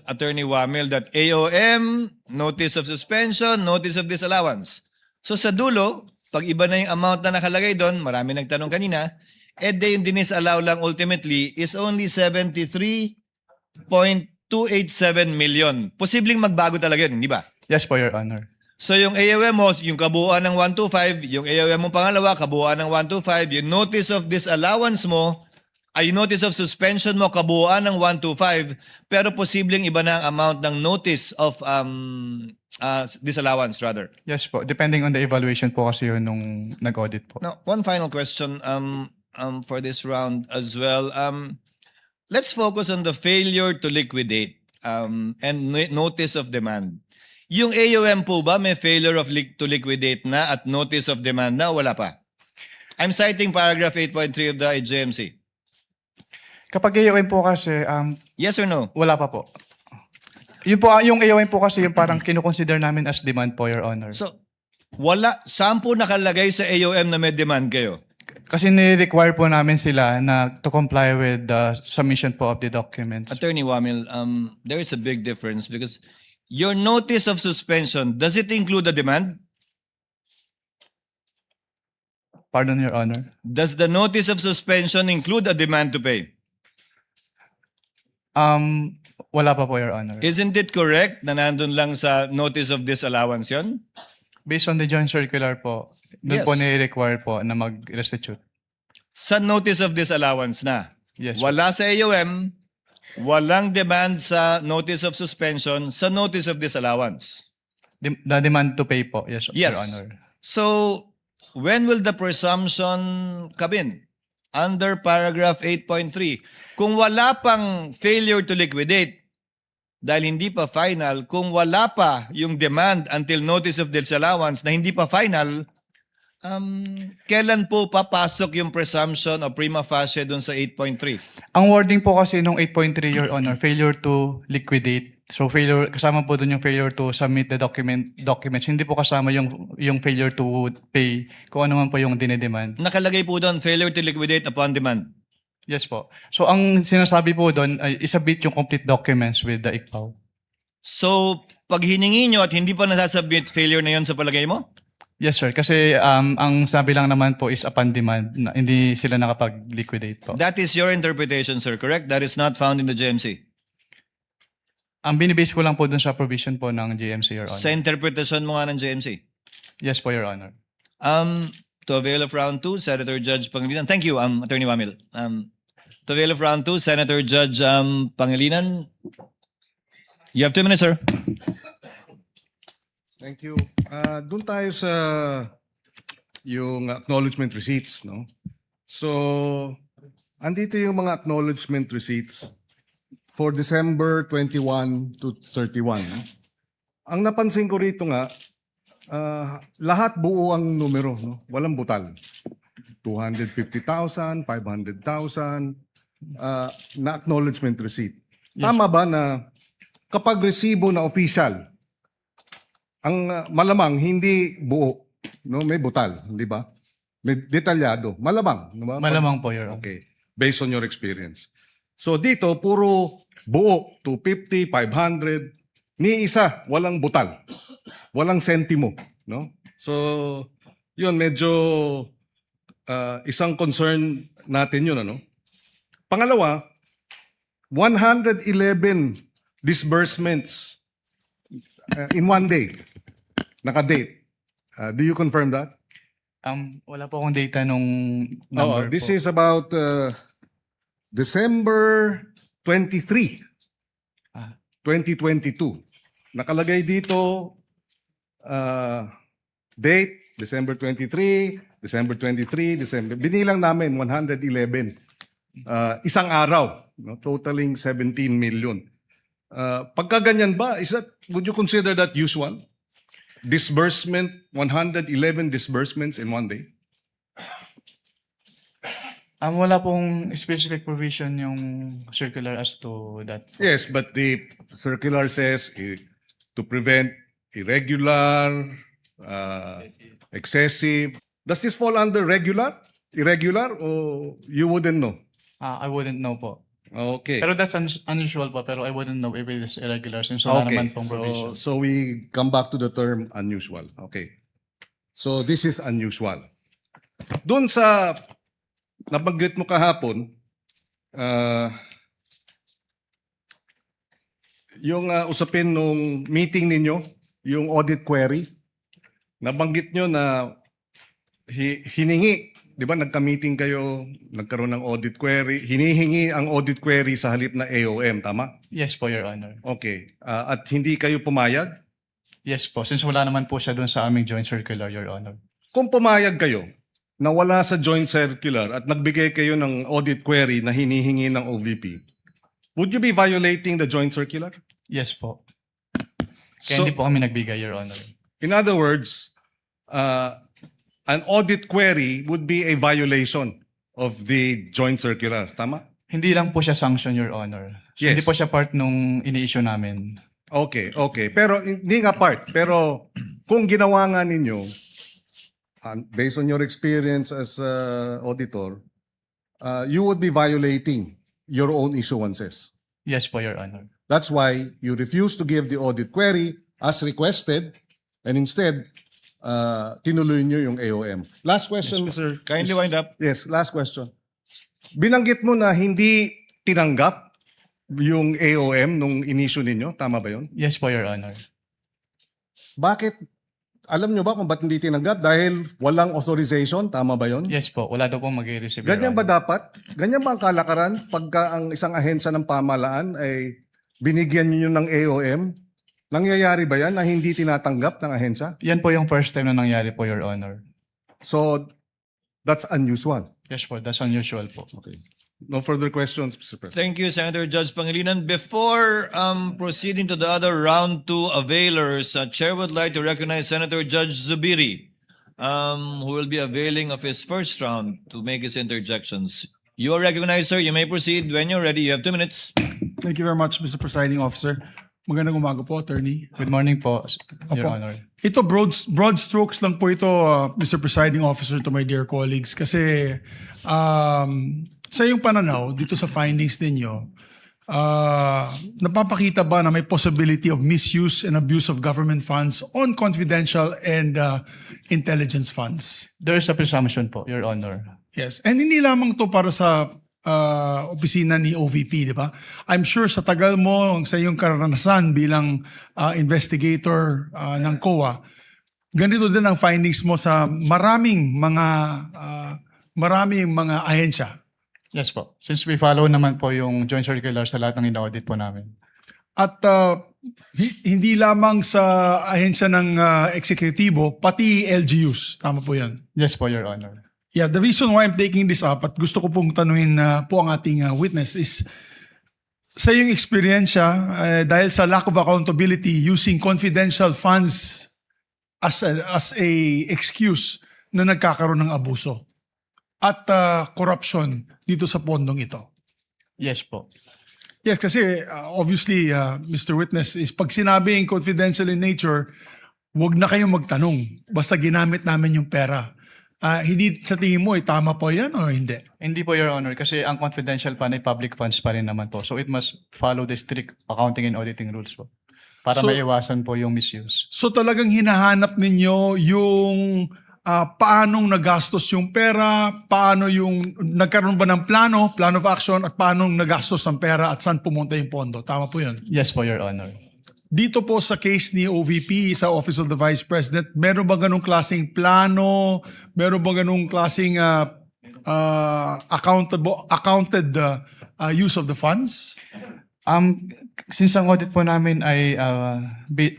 Attorney Wamil, that AOM, notice of suspension, notice of disallowance. So sa dulo, pag iba na yung amount na nakalagay doon, marami nagtanong kanina, yung dinisallow lang ultimately is only 73.287 million. Posibleng magbago talaga yun, hindi ba? yes po, Your Honor. So yung AOM mo, yung kabuuan ng 125, yung AOM mo pangalawa, kabuuan ng 125, yung notice of disallowance mo, ay yung notice of suspension mo, kabuuan ng 125, pero posibleng iba na ang amount ng notice of disallowance rather. Yes po, depending on the evaluation po kasi yun nung nag-audit po. Now, one final question for this round as well. Let's focus on the failure to liquidate and notice of demand. Yung AOM po ba may failure to liquidate na at notice of demand na? Wala pa. I'm citing paragraph 8.3 of the IJMC. Kapag AOM po kasi, Yes or no? wala pa po. Yun po, yung AOM po kasi yung parang kinukonsider namin as demand po, Your Honor. So, wala. Saan po nakalagay sa AOM na may demand kayo? Kasi ni-require po namin sila na to comply with the submission po of the documents. Attorney Wamil, there is a big difference because your notice of suspension, does it include a demand? Pardon, Your Honor. Does the notice of suspension include a demand to pay? Wala pa po, Your Honor. Isn't it correct na nandun lang sa notice of disallowance yun? Based on the joint circular po, doon Yes. po ni-require po na mag-restitute. Sa notice of disallowance na. Yes. po. Wala sa AOM, walang demand sa notice of suspension, sa notice of disallowance. The demand to pay po, yes, Yes. Your Honor. So, when will the presumption come in? Under paragraph 8.3. Kung wala pang failure to liquidate, dahil hindi pa final, kung wala pa yung demand until notice of disallowance na hindi pa final, kailan po papasok yung presumption o prima facie dun sa 8.3? Ang wording po kasi nung 8.3, Your Honor, failure to liquidate. So failure, kasama po dun yung failure to submit the documents. Hindi po kasama yung failure to pay kung ano man po yung dinedemand. Nakalagay po doon, failure to liquidate upon demand. Yes po. So ang sinasabi po doon ay isubmit yung complete documents with the ICPAW. So, pag hiningi nyo at hindi pa nasasubmit, failure na yon sa palagay mo? Yes sir, kasi ang sabi lang naman po is upon demand, na hindi sila nakapag-liquidate po. That is your interpretation, sir, correct? That is not found in the GMC. Ang binibase ko lang po doon sa provision po ng GMC, Your Honor. Sa interpretation mo nga ng GMC. Yes po, Your Honor. To avail of round 2, Senator Judge Pangilinan. Thank you, Attorney Wamil. To avail of round 2, Senator Judge Pangilinan. You have 2 minutes, sir. Thank you. Doon tayo sa yung acknowledgement receipts, no? So, andito yung mga acknowledgement receipts for December 21 to 31. No? Ang napansin ko rito nga, lahat buo ang numero, no? Walang butal. 250,000, 500,000 na acknowledgement receipt. Tama ba na kapag resibo na official, ang malamang hindi buo, no? May butal, di ba? May detalyado. Malamang, di ba? Malamang po, Your Honor. Okay. Based on your experience. So dito, puro buo, 250, 500, ni isa, walang butal. Walang sentimo, no? So, yun, medyo isang concern natin yun, ano? Pangalawa, 111 disbursements in one day. Naka-date. Do you confirm that? Wala po akong data nung number This po. is about December 23, 2022. Nakalagay dito date, December 23, December 23, December. Binilang namin 111. Isang araw, no? Totaling 17 million. Pagka ganyan ba, would you consider that usual? disbursement, 111 disbursements in one day? Wala pong specific provision yung circular as to that. Yes, but the circular says to prevent irregular, excessive. Does this fall under regular, irregular, or you wouldn't know? I wouldn't know po. Okay. Pero that's unusual po, pero I wouldn't know if it is irregular since wala naman pong provision. So we come back to the term unusual. Okay. So this is unusual. Doon sa nabanggit mo kahapon, yung usapin nung meeting ninyo, yung audit query, nabanggit nyo na hiningi, di ba nagka-meeting kayo, nagkaroon ng audit query, hinihingi ang audit query sa halip na AOM, tama? Yes po, Your Honor. Okay. At hindi kayo pumayag? Yes po, since wala naman po siya doon sa aming joint circular, Your Honor. Kung pumayag kayo na wala sa joint circular at nagbigay kayo ng audit query na hinihingi ng OVP, would you be violating the joint circular? Yes po. Kaya So- hindi po kami nagbigay, Your Honor. In other words, an audit query would be a violation of the joint circular. Tama? Hindi lang po siya sanction, Your Honor. So, Yes. Hindi po siya part nung ini-issue namin. Okay, okay. Pero hindi nga part. Pero kung ginawa nga ninyo, based on your experience as auditor, you would be violating your own issuances. Yes po, Your Honor. That's why you refuse to give the audit query as requested and instead tinuloy nyo yung AOM. Last question, Mr. Kindly wind up. Yes, last question. Binanggit mo na hindi tinanggap yung AOM nung inisyu ninyo. Tama ba yun? Yes po, Your Honor. Bakit? Alam nyo ba kung ba't hindi tinanggap? Dahil walang authorization? Tama ba yun? Yes po, wala daw po mag-receive, Your Ganyan ba Honor. dapat? Ganyan ba ang kalakaran pagka ang isang ahensya ng pamahalaan ay binigyan nyo ng AOM? Nangyayari ba yan na hindi tinatanggap ng ahensya? Yan po yung first time na nangyari po, Your Honor. So, that's unusual. Yes po, that's unusual po. Okay. No further questions, Mr. President. Thank you, Senator Judge Pangilinan. Before proceeding to the other round two availers, Chair would like to recognize Senator Judge Zubiri, who will be availing of his first round to make his interjections. You are recognized, sir. You may proceed when you're ready. You have 2 minutes. Thank you very much, Mr. Presiding Officer. Magandang umaga po, Attorney. Good morning po, Your Opo. Honor. Ito, broad strokes lang po ito, Mr. Presiding Officer, to my dear colleagues. Kasi sa iyong pananaw, dito sa findings ninyo, napapakita ba na may possibility of misuse and abuse of government funds on confidential and intelligence funds? There is a presumption po, Your Honor. Yes. And hindi lamang to para sa opisina ni OVP, di ba? I'm sure sa tagal mo, sa iyong karanasan bilang investigator ng COA, ganito din ang findings mo sa maraming mga ahensya. Yes po. Since we follow naman po yung joint circular sa lahat ng in-audit po namin. At hindi lamang sa ahensya ng eksekutibo, pati LGUs. Tama po yan. Yes po, Your Honor. Yeah, the reason why I'm taking this up at gusto ko pong tanuhin po ang ating witness is sa iyong experience dahil sa lack of accountability using confidential funds as a excuse na nagkakaroon ng abuso at corruption dito sa pondong ito. Yes po. Yes, kasi obviously, Mr. Witness, is pag sinabing confidential in nature, huwag na kayong magtanong. Basta ginamit namin yung pera. Hindi sa tingin mo, tama po yan o hindi? Hindi po, Your Honor, kasi ang confidential fund ay public funds pa rin naman po. So it must follow the strict accounting and auditing rules po. Para So- maiwasan po yung misuse. So talagang hinahanap ninyo yung paanong nagastos yung pera, paano yung nagkaroon ba ng plan of action, at paanong nagastos ang pera at saan pumunta yung pondo. Tama po yun. Yes po, Your Honor. Dito po sa case ni OVP sa Office of the Vice President, meron ba ganung klaseng plano? Meron ba ganung klaseng accounted use of the funds? Since ang audit po namin ay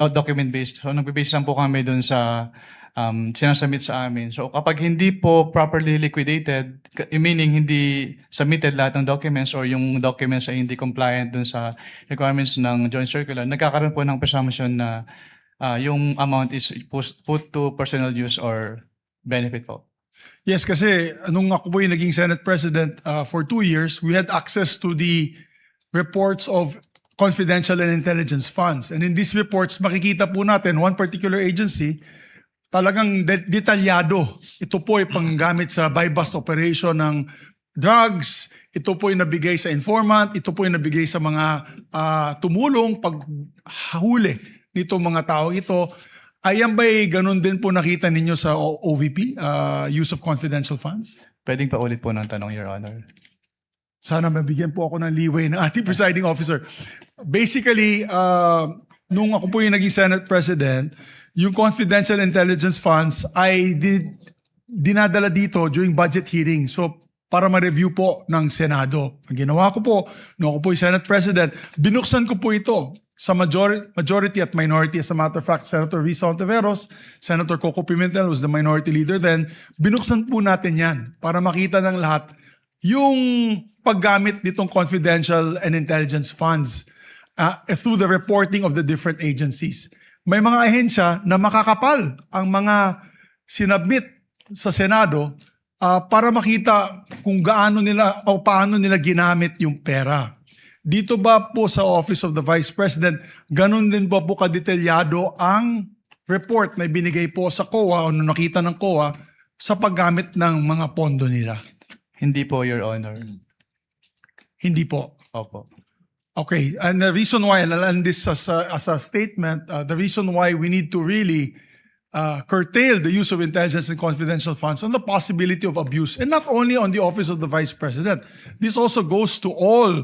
document-based, so nagbe-base lang po kami dun sa sinasubmit sa amin. So kapag hindi po properly liquidated, meaning hindi submitted lahat ng documents or yung documents ay hindi compliant dun sa requirements ng joint circular, nagkakaroon po ng presumption na yung amount is put to personal use or benefit po. Yes, kasi nung ako po yung naging Senate President for 2 years, we had access to the reports of confidential and intelligence funds. And in these reports, makikita po natin one particular agency, talagang detalyado. Ito po ay panggamit sa buy-bust operation ng drugs, ito po ay nabigay sa informant, ito po ay nabigay sa mga tumulong paghuli nito mga tao ito. Ayan ba'y ganun din po nakita ninyo sa OVP, use of confidential funds? Pwedeng pa ulit po ng tanong, Your Honor. Sana mabigyan po ako ng leeway ng ating presiding officer. Basically, nung ako po yung naging Senate President, yung confidential intelligence funds ay dinadala dito during budget hearing. So, para ma-review po ng Senado. Ang ginawa ko po, nung ako po yung Senate President, binuksan ko po ito sa majority at minority. As a matter of fact, Senator Risa Ontiveros, Senator Coco Pimentel was the minority leader then. Binuksan po natin yan para makita ng lahat yung paggamit nitong confidential and intelligence funds through the reporting of the different agencies. May mga ahensya na makakapal ang mga sinabmit sa Senado para makita kung gaano nila o paano nila ginamit yung pera. Dito ba po sa Office of the Vice President, ganun din ba po kadetalyado ang report na binigay po sa COA o nakita ng COA sa paggamit ng mga pondo nila? Hindi po, Your Honor. Hindi po. Opo. Okay, and the reason why, and this as a statement, the reason why we need to really curtail the use of intelligence and confidential funds on the possibility of abuse, and not only on the Office of the Vice President. This also goes to all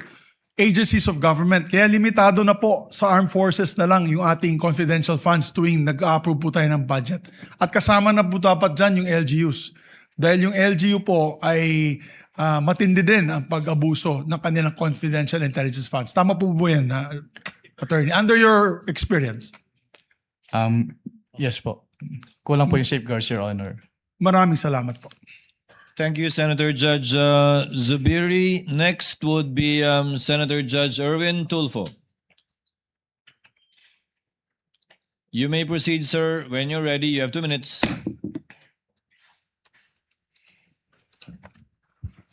agencies of government. Kaya limitado na po sa armed forces na lang yung ating confidential funds tuwing nag-approve po tayo ng budget. At kasama na po dapat dyan yung LGUs. Dahil yung LGU po ay matindi din ang pag-abuso ng kanilang confidential intelligence funds. Tama po po yan, Attorney? Under your experience? Yes po. Kulang po yung safeguards, Your Honor. Maraming salamat po. Thank you, Senator Judge Zubiri. Next would be Senator Judge Erwin Tulfo. You may proceed, sir. When you're ready, you have 2 minutes.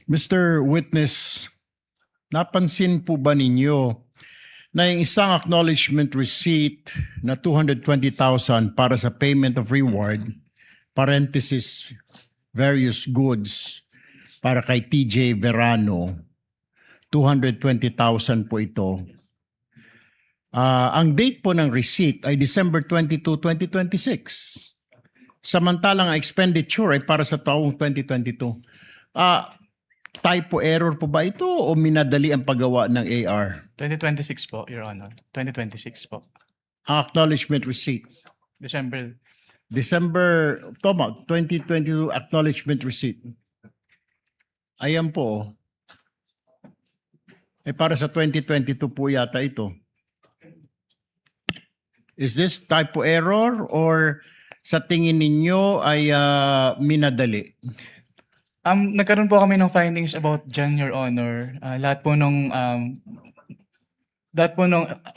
Mr. Witness, napansin po ba ninyo na yung isang acknowledgement receipt na 220,000 para sa payment of reward, parenthesis, various goods, para kay TJ Verano, 220,000 po ito. Ang date po ng receipt ay December 22, 2026. Samantalang ang expenditure ay para sa taong 2022. Typo error po ba ito o minadali ang paggawa ng AR? 2026 po, Your Honor. 2026 po. Ang acknowledgement receipt. December. Tama, 2022 acknowledgement receipt. Ayan po. Para sa 2022 po yata ito. Is this typo error or sa tingin ninyo ay minadali? Nagkaroon po kami ng findings about dyan, Your Honor. Lahat po nung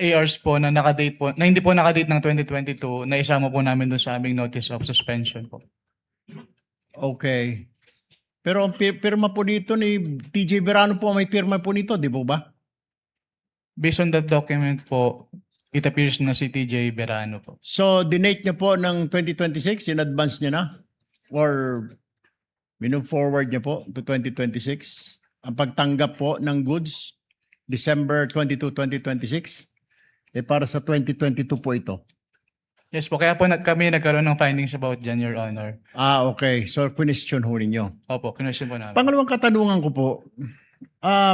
ARs po na nakadate po, na hindi po nakadate ng 2022, na isama po namin doon sa aming notice of suspension po. Okay. Pero ang pirma po dito ni TJ Verano po, may pirma po nito, di ba? Based on that document po, it appears na si TJ Verano po. So, dinate niya po ng 2026, in advance niya na? Or minove forward niya po to 2026? Ang pagtanggap po ng goods, December 22, 2026? Para sa 2022 po ito? Yes po, kaya po kami nagkaroon ng findings about dyan, Your Honor. Okay. So, question ho ninyo. Opo, kinwestiyon po namin. Pangalawang katanungan ko po,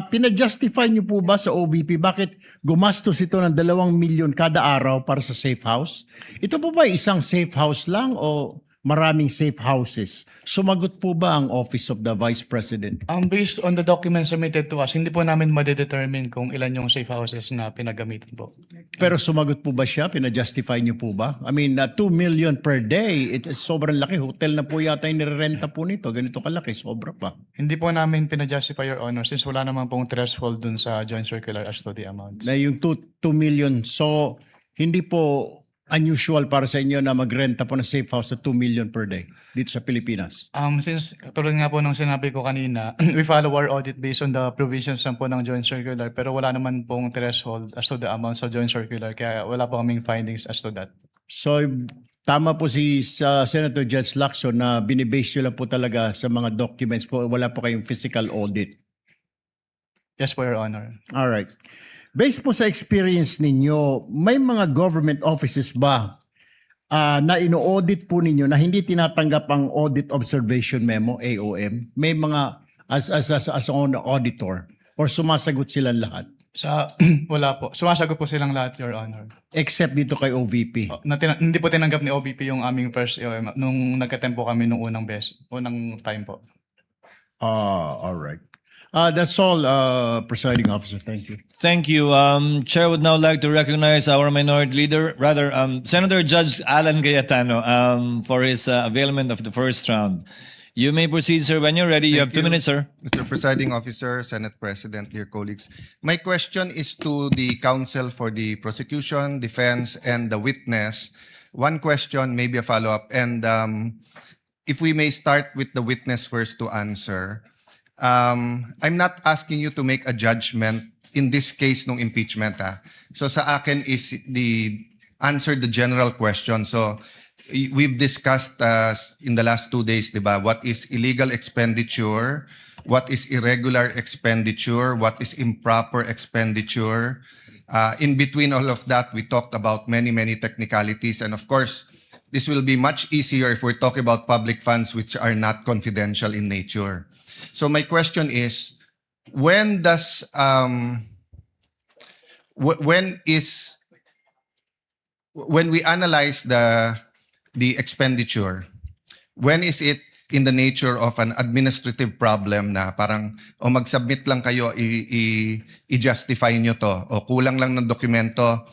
pinajustify niyo po ba sa OVP bakit gumastos ito ng 2 milyon kada araw para sa safe house? Ito po ba isang safe house lang o maraming safe houses? Sumagot po ba ang Office of the Vice President? Based on the documents submitted to us, hindi po namin madedetermine kung ilan yung safe houses na pinagamitan po. Pero sumagot po ba siya? Pinajustify niyo po ba? I mean, 2 million per day, it's sobrang laki. Hotel na po yata yung nirerenta po nito. Ganito kalaki, sobra pa. Hindi po namin pinajustify, Your Honor, since wala naman pong threshold dun sa joint circular as to the amounts. Na yung 2 million. So, hindi po unusual para sa inyo na magrenta po ng safe house sa 2 million per day dito sa Pilipinas? Since tulad nga po ng sinabi ko kanina, we follow our audit based on the provisions lang po ng joint circular, pero wala naman pong threshold as to the amount sa joint circular, kaya wala po kaming findings as to that. So, tama po si Senator Judge Lacson na binibase nyo lang po talaga sa mga documents po. Wala po kayong physical audit. Yes po, Your Honor. Alright. Based po sa experience ninyo, may mga government offices ba na ino-audit po ninyo na hindi tinatanggap ang audit observation memo, AOM? May mga as an auditor or sumasagot silang lahat? Wala po. Sumasagot po silang lahat, Your Honor. Except dito kay OVP. Hindi po tinanggap ni OBP yung aming first AOM nung nagka-temp po kami nung unang time po. All right. That's all, Presiding Officer. Thank you. Thank you. Chair would now like to recognize our minority leader, rather, Senator Judge Alan Cayetano, for his availment of the first round. You may proceed, sir, when you're ready. You have 2 minutes, sir. Mr. Presiding Officer, Senate President, dear colleagues. My question is to the counsel for the prosecution, defense, and the witness. One question, maybe a follow-up. And if we may start with the witness first to answer. I'm not asking you to make a judgment in this case ng impeachment. So sa akin is answer the general question. So we've discussed in the last 2 days, diba, what is illegal expenditure, what is irregular expenditure, what is improper expenditure. In between all of that, we talked about many technicalities. And of course, this will be much easier if we're talking about public funds which are not confidential in nature. So my question is, when we analyze the expenditure, when is it in the nature of an administrative problem na parang mag-submit lang kayo, i-justify nyo to, o kulang lang ng dokumento,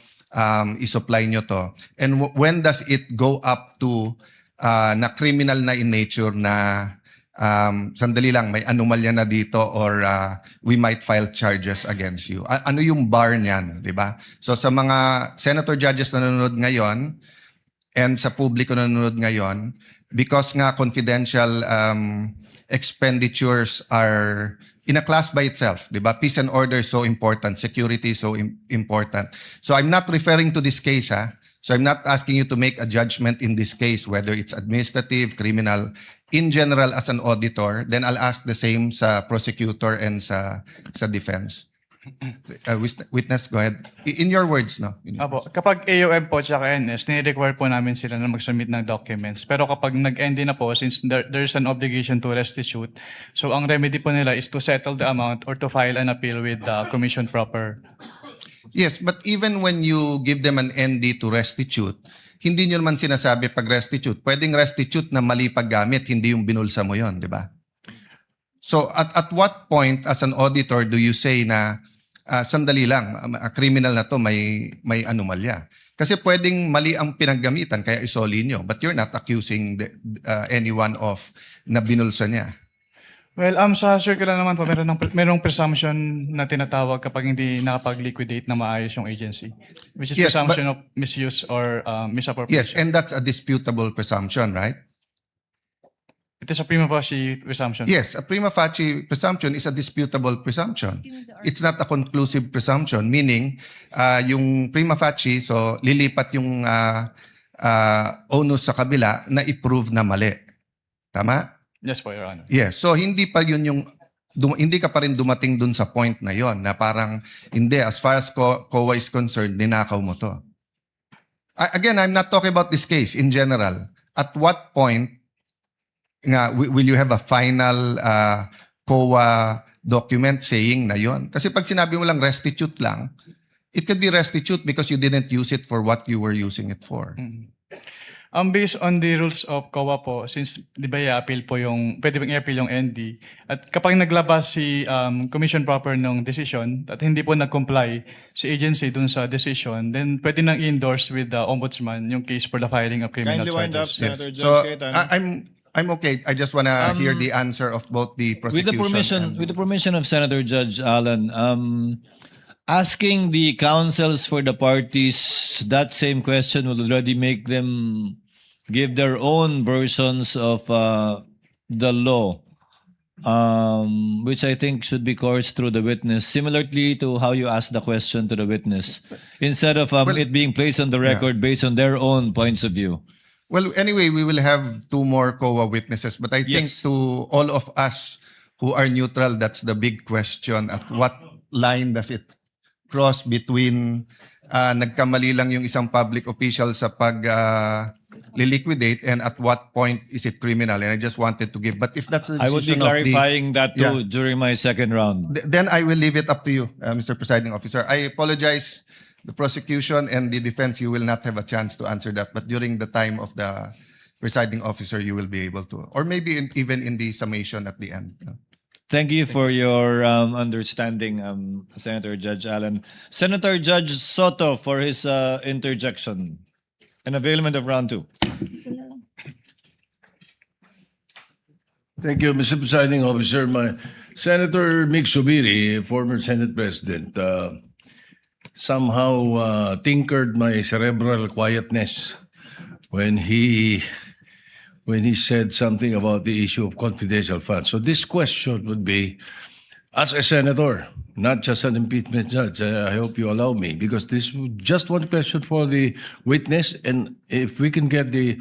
i-supply nyo to, and when does it go up to na criminal na in nature na sandali lang, may anomalya na dito or we might file charges against you. Ano yung bar niyan, di ba? So sa mga senator judges na nanonood ngayon and sa publiko na nanonood ngayon, because nga confidential expenditures are in a class by itself, di ba? Peace and order is so important, security is so important. So I'm not referring to this case, So I'm not asking you to make a judgment in this case, whether it's administrative, criminal. In general, as an auditor, then I'll ask the same sa prosecutor and sa defense. Witness, go ahead. In your words, no? Apo, kapag AOM po at NS, ni-require po namin sila na mag-submit ng documents. Pero kapag nag-end na po, since there's an obligation to restitute, so ang remedy po nila is to settle the amount or to file an appeal with the commission proper. Yes, but even when you give them an ND to restitute, hindi nyo naman sinasabi pag restitute. Pwedeng restitute na mali paggamit, hindi yung binulsa mo yon, di ba? So at what point as an auditor do you say na sandali lang, criminal na to, may anomalya? Kasi pwedeng mali ang pinaggamitan kaya isoli nyo, but you're not accusing anyone of na binulsa niya. Well, sa circular naman po, merong presumption na tinatawag kapag hindi nakapag-liquidate na maayos yung agency, which is Yes, presumption of misuse or misappropriation. Yes, and that's a disputable presumption, right? It is a prima facie presumption. Yes, a prima facie presumption is a disputable presumption. It's not a conclusive presumption, meaning yung prima facie, so lilipat yung onus sa kabila na i-prove na mali. Tama? Yes po, Your Honor. Yes, so hindi pa yun yung hindi ka pa rin dumating dun sa point na yon na parang hindi, as far as COA is concerned, ninakaw mo to. Again, I'm not talking about this case in general. At what point nga will you have a final COA document saying na yon? Kasi pag sinabi mo lang restitute lang, it could be restitute because you didn't use it for what you were using it for. Based on the rules of COA po, since di ba i-appeal po pwede bang i-appeal yung ND, at kapag naglabas si commission proper ng decision at hindi po nag-comply si agency dun sa decision, then pwede nang i-endorse with the ombudsman yung case for the filing of criminal Kindly wind up, charges. Senator So Judge Cayetano. I'm okay. I just wanna hear the answer of both the With prosecution the permission of Senator Judge Alan, asking the counsels for the parties that same question will already make them give their own versions of the law, which I think should be coursed through the witness, similarly to how you asked the question to the witness, instead of it being placed on the record based on their own points of view. Well, anyway, we will have 2 more COA witnesses, but I think Yes. to all of us who are neutral, that's the big question. At what line does it cross between nagkamali lang yung isang public official sa pag liquidate, and at what point is it criminal? And I just wanted to give, but if that's the I would be decision of the- clarifying that too Yeah. during my second round. Then I will leave it up to you, Mr. Presiding Officer. I apologize, the prosecution and the defense, you will not have a chance to answer that, but during the time of the presiding officer, you will be able to, or maybe even in the summation at the end. Thank you for your understanding, Senator Judge Allen. Senator Judge Soto for his interjection and availment of round 2. Thank you, Mr. Presiding Officer. Senator Mick Subiri, former Senate President, somehow tinkered my cerebral quietness when he said something about the issue of confidential funds. So this question would be, as a senator, not just an impeachment judge, I hope you allow me, because this is just one question for the witness, and if we can get the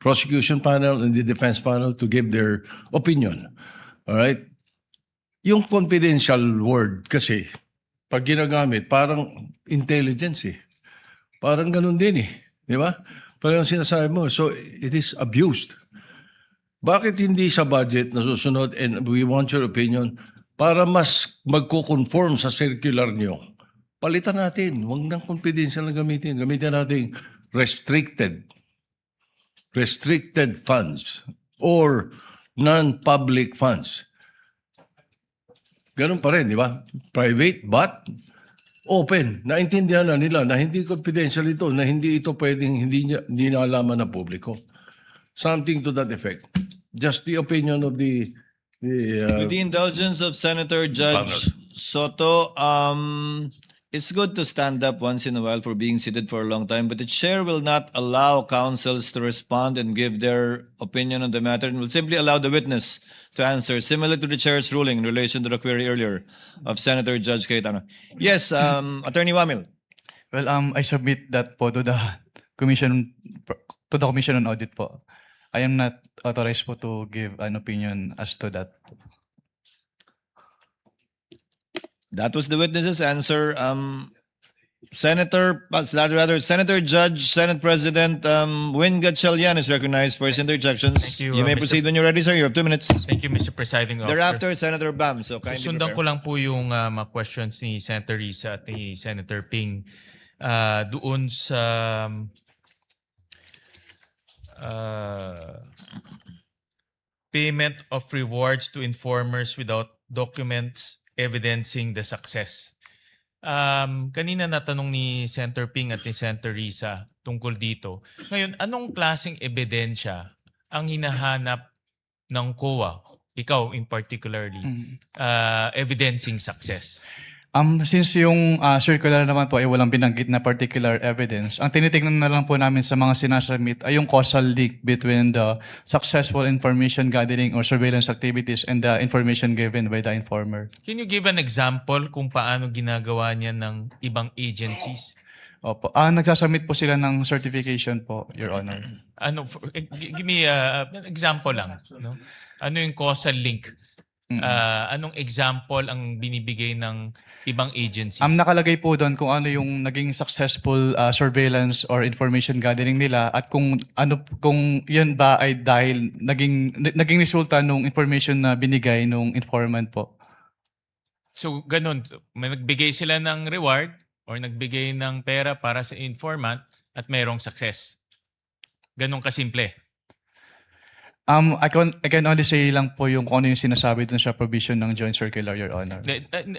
prosecution panel and the defense panel to give their opinion. All right? Yung confidential word kasi, pag ginagamit, parang intelligence eh. Parang ganun din eh. Di ba? Parang sinasabi mo. So, it is abused. Bakit hindi sa budget nasusunod, and we want your opinion, para mas magko-conform sa circular nyo? Palitan natin. Huwag nang confidential na gamitin. Gamitin natin restricted funds or non-public funds. Ganun pa rin, di ba? Private but open. Naintindihan na nila na hindi confidential ito, na hindi ito pwedeng hindi naalaman ng publiko. Something to that effect. Just the opinion of With the indulgence of Senator Judge Soto, it's good to stand up once in a while for being seated for a long time, but the chair will not allow counsels to respond and give their opinion on the matter, and will simply allow the witness to answer, similar to the chair's ruling in relation to the query earlier of Senator Judge Cayetano. Yes, Attorney Wamil. Well, I submit that po to the commission on audit po. I am not authorized po to give an opinion as to that. That was the witness's answer. Senator Judge, Senate President Win Gatchalian is recognized for his interjections. Thank you, You may Mr. proceed when you're ready, sir. You have 2 minutes. Thank you, Mr. Presiding Officer. Thereafter, Senator Bam. So kindly Susundan prepare. ko lang po yung mga questions ni Senator Risa at ni Senator Ping doon sa payment of rewards to informers without documents evidencing the success. Kanina natanong ni Senator Ping at ni Senator Risa tungkol dito. Ngayon, anong klaseng ebidensya ang hinahanap ng COA, ikaw in particularly, evidencing success? Since yung circular naman po ay walang binanggit na particular evidence, ang tinitingnan na lang po namin sa mga sinasubmit ay yung causal link between the successful information gathering or surveillance activities and the information given by the informer. Can you give an example kung paano ginagawa niya ng ibang agencies? Opo. Nagsasubmit po sila ng certification po, Your Honor. Give me an example lang. No? Ano yung causal link? Anong example ang binibigay ng ibang agencies? Nakalagay po doon kung ano yung naging successful surveillance or information gathering nila at kung yun ba ay dahil naging resulta nung information na binigay nung informant po. So ganun, may nagbigay sila ng reward or nagbigay ng pera para sa informant at mayroong success. Ganun kasimple. I can only say lang po yung kung ano yung sinasabi dun sa provision ng Joint Circular, Your Honor.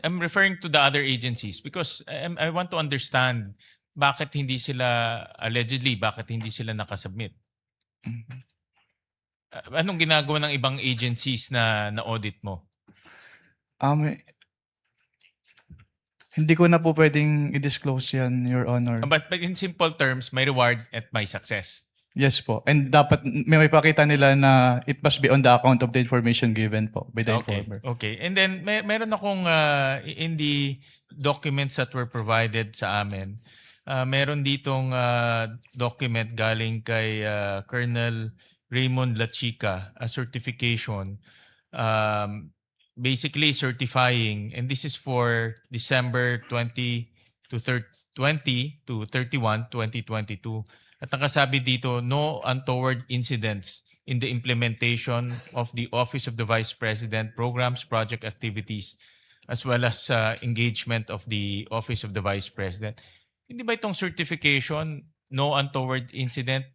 I'm referring to the other agencies because I want to understand bakit hindi sila, allegedly, bakit hindi sila nakasubmit. Anong ginagawa ng ibang agencies na audit mo? Hindi ko na po pwedeng i-disclose yan, Your Honor. But in simple terms, may reward at may success. Yes po. And dapat may pakita nila na it must be on the account of the information given po by the informer. Okay. And then meron akong in the documents that were provided sa amin, meron ditong document galing kay Colonel Raymond Lachica, a certification, basically certifying, and this is for December 20 to 31, 2022. At nakasabi dito, no untoward incidents in the implementation of the Office of the Vice President programs, project activities, as well as engagement of the Office of the Vice President. Hindi ba itong certification, no untoward incident,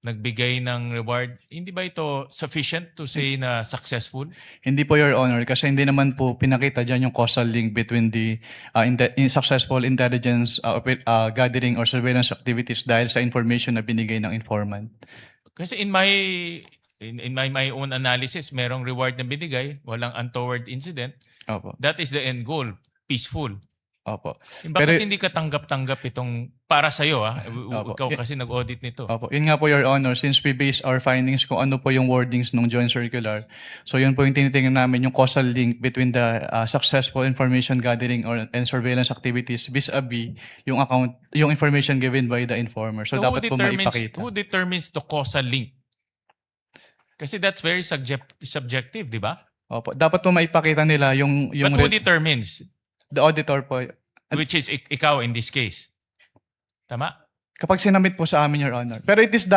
nagbigay ng reward, hindi ba ito sufficient to say na successful? Hindi po, Your Honor, kasi hindi naman po pinakita dyan yung causal link between the successful intelligence gathering or surveillance activities dahil sa information na binigay ng informant. Kasi in my own analysis, merong reward na binigay, walang untoward incident. Opo. That is the end goal, peaceful. Opo. Bakit hindi ka tanggap-tanggap itong para sa'yo? Opo. Ikaw kasi nag-audit nito. Opo. Yun nga po, Your Honor, since we base our findings kung ano po yung wordings ng joint circular. So yun po yung tinitingnan namin, yung causal link between the successful information gathering and surveillance activities vis-a-vis yung information given by the informer. So dapat po maipakita. Who determines the causal link? Kasi that's very subjective, di ba? Opo. Dapat po maipakita nila yung But who determines? the auditor po. Which is ikaw in this case. Tama? Kapag sinamit po sa amin, Your Honor. Pero it is the,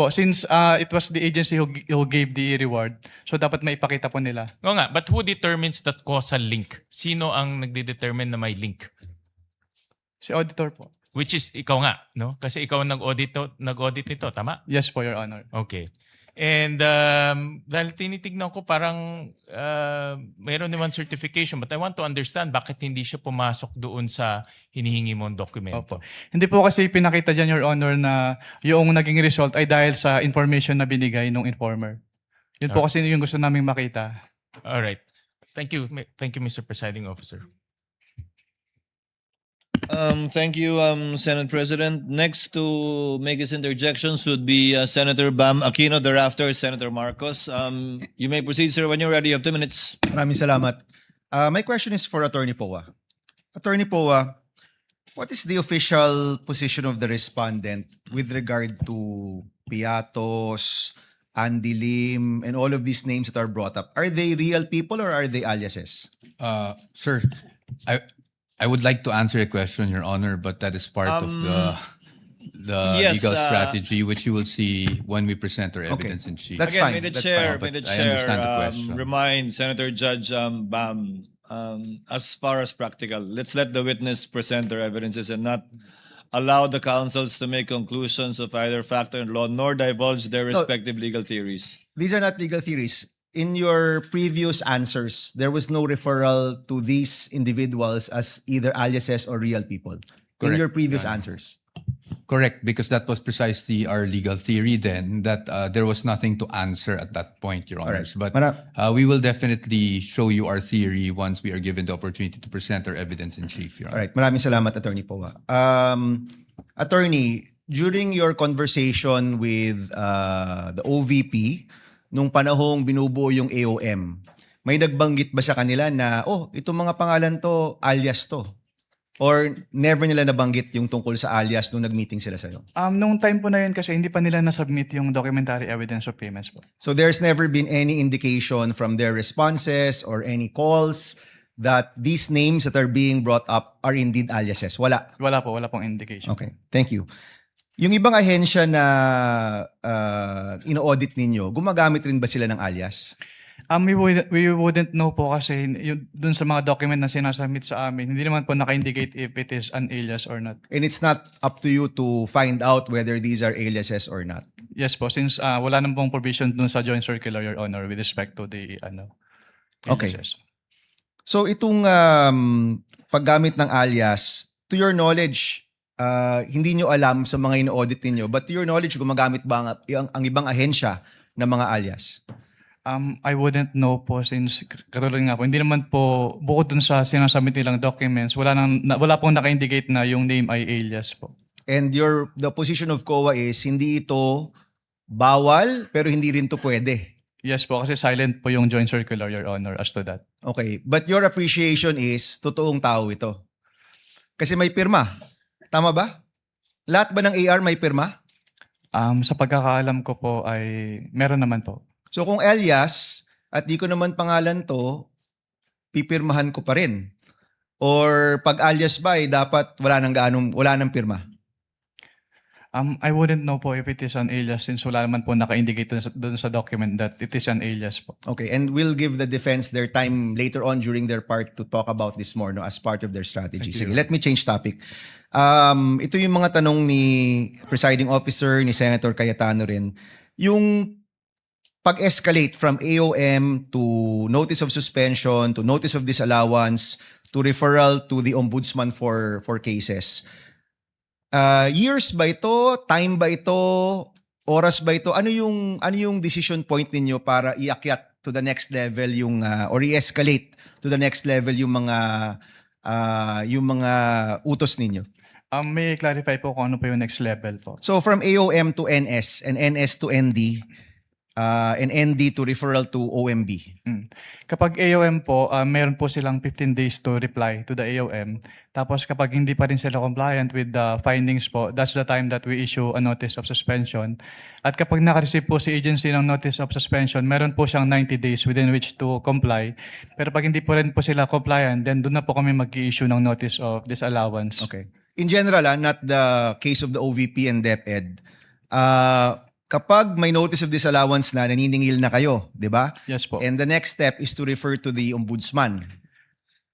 since it was the agency who gave the reward, so dapat maipakita po nila. Oo nga, but who determines that causal link? Sino ang nagde-determine na may link? Si auditor po. Which is ikaw nga, no? Kasi ikaw ang nag-audit nito, tama? Yes po, Your Honor. Okay. And dahil tinitignan ko parang mayroon naman certification, but I want to understand bakit hindi siya pumasok doon sa hinihingi mong dokumento. Opo. Hindi po kasi pinakita dyan, Your Honor, na yung naging result ay dahil sa information na binigay ng informer. Yun po kasi yung gusto naming makita. All right. Thank you. Thank you, Mr. Presiding Officer. Thank you, Senate President. Next to make his interjections would be Senator Bam Aquino, thereafter Senator Marcos. You may proceed, sir, when you're ready. You have 2 minutes. Maraming salamat. My question is for Attorney Poa. Attorney Poa, what is the official position of the respondent with regard to Piatos, Andy Lim, and all of these names that are brought up? Are they real people or are they aliases? Sir, I would like to answer a question, Your Honor, but that is part of the yes, legal strategy, which you will see when we present our evidence in chief. That's Again, fine. may the That's chair, fine. may the But I understand the chair question. remind Senator Judge Bam, as far as practical, let's let the witness present their evidences and not allow the counsels to make conclusions of either fact or law, nor divulge their respective legal theories. These are not legal theories. In your previous answers, there was no referral to these individuals as either aliases or real people. In Correct, your previous Your Honor. answers. Correct, because that was precisely our legal theory then, that there was nothing to answer at that point, Your Honors. But we will definitely show you our theory once we are given the opportunity to present our evidence in chief, Your All Honor. right. Maraming salamat, Attorney Poa. Attorney, during your conversation with the OVP, nung panahong binubuo yung AOM, may nagbanggit ba sa kanila na, itong mga pangalan to, alias to? Or never nila nabanggit yung tungkol sa alias nung nag-meeting sila sa'yo? Nung time po na yun kasi hindi pa nila na-submit yung documentary evidence of payments po. So there's never been any indication from their responses or any calls that these names that are being brought up are indeed aliases? Wala. Wala pong indication. Okay, thank you. Yung ibang ahensya na ino-audit ninyo, gumagamit rin ba sila ng alias? We wouldn't know po kasi dun sa mga document na sinasubmit sa amin, hindi naman po naka-indicate if it is an alias or not. And it's not up to you to find out whether these are aliases or not? Yes po, since wala nang pong provision dun sa joint circular, Your Honor, with respect to the Okay. aliases. So itong paggamit ng alias, to your knowledge, hindi nyo alam sa mga ino-audit ninyo, but to your knowledge, gumagamit ba ang ibang ahensya ng mga alias? I wouldn't know po since katulad nga po, hindi naman po, bukod dun sa sinasubmit nilang documents, wala pong naka-indicate na yung name ay alias po. And the position of COA is hindi ito bawal pero hindi rin to pwede. Yes po, kasi silent po yung joint circular, Your Honor, as to that. Okay, but your appreciation is totoong tao ito. Kasi may pirma. Tama ba? Lahat ba ng AR may pirma? Sa pagkakaalam ko po ay meron naman po. So kung alias at di ko naman pangalan to, pipirmahan ko pa rin. Or pag alias ba ay dapat wala nang pirma. I wouldn't know po if it is an alias since wala naman po naka-indicate dun sa document that it is an alias po. Okay, and we'll give the defense their time later on during their part to talk about this more no, as part of their strategy. Sige, let me change topic. Ito yung mga tanong ni presiding officer, ni Senator Cayetano rin. Yung pag-escalate from AOM to notice of suspension, to notice of disallowance, to referral to the ombudsman for cases. Years ba ito? Time ba ito? Oras ba ito? Ano yung decision point ninyo para iakyat to the next level yung or i-escalate to the next level yung mga utos ninyo? May clarify po kung ano po yung next level po. So from AOM to NS and NS to ND and ND to referral to OMB. Kapag AOM po, meron po silang 15 days to reply to the AOM. Tapos kapag hindi pa rin sila compliant with the findings po, that's the time that we issue a notice of suspension. At kapag naka-receive po si agency ng notice of suspension, meron po siyang 90 days within which to comply. Pero pag hindi po rin po sila compliant, then doon na po kami mag-i-issue ng notice of disallowance. Okay. In general, not the case of the OVP and DepEd, kapag may notice of disallowance na, naniningil na kayo, di ba? Yes po. And the next step is to refer to the ombudsman.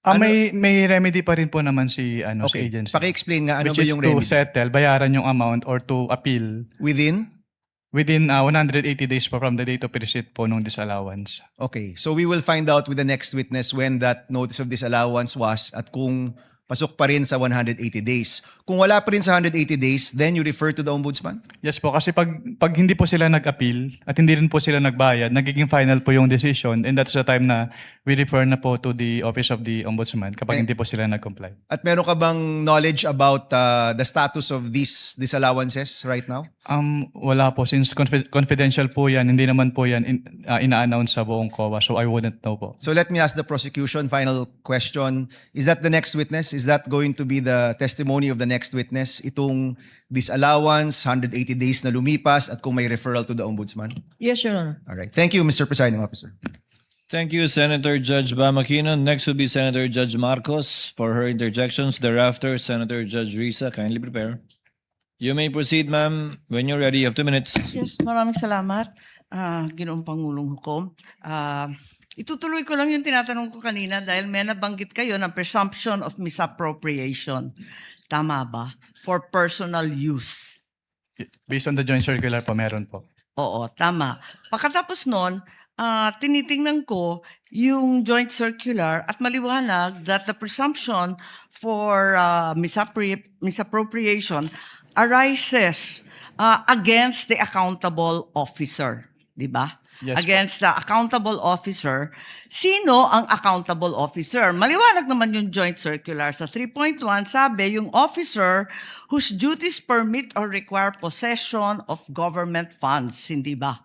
May remedy pa rin po naman si sa Okay. agency. Paki-explain nga, ano which ba is yung to remedy? settle, bayaran yung amount or to appeal Within? within 180 days po from the date of receipt po ng disallowance. Okay. So we will find out with the next witness when that notice of disallowance was at kung pasok pa rin sa 180 days. Kung wala pa rin sa 180 days, then you refer to the ombudsman? Yes po, kasi pag hindi po sila nag-appeal at hindi rin po sila nagbayad, nagiging final po yung decision and that's the time na we refer na po to the Office of the Ombudsman kapag hindi po sila nag-comply. At meron ka bang knowledge about the status of these disallowances right now? Wala po, since confidential po yan, hindi naman po yan ina-announce sa buong COA, so I wouldn't know po. So let me ask the prosecution, final question. Is that the next witness? Is that going to be the testimony of the next witness? Itong disallowance, 180 days na lumipas, at kung may referral to the ombudsman? Yes, Your Honor. All right. Thank you, Mr. Presiding Officer. Thank you, Senator Judge Bamakino. Next will be Senator Judge Marcos for her interjections. Thereafter, Senator Judge Risa. Kindly prepare. You may proceed, ma'am. When you're ready, you have 2 minutes. Yes, maraming salamat, Ginoong Pangulong Hukom. Itutuloy ko lang yung tinatanong ko kanina dahil may nabanggit kayo ng presumption of misappropriation. Tama ba? For personal use. Based on the joint circular po, meron po. Oo, tama. Pagkatapos nun, tinitingnan ko yung joint circular at maliwanag that the presumption for misappropriation arises against the accountable officer. Di ba? Yes po. Against the accountable officer. Sino ang accountable officer? Maliwanag naman yung joint circular. Sa 3.1, sabi, yung officer whose duties permit or require possession of government funds. Hindi ba?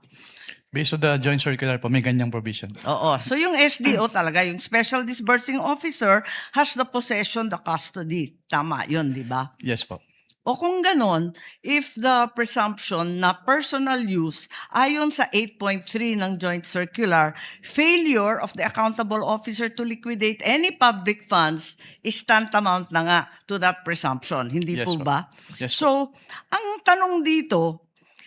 Based on the joint circular po, may ganyang provision. Oo. So yung SDO talaga, yung Special Disbursing Officer has the possession, the custody. Tama yun, di ba? Yes po. O kung ganon, if the presumption na personal use, ayon sa 8.3 ng Joint Circular, failure of the accountable officer to liquidate any public funds is tantamount na nga to that presumption. Hindi Yes po po. ba? Yes po. So, ang tanong dito,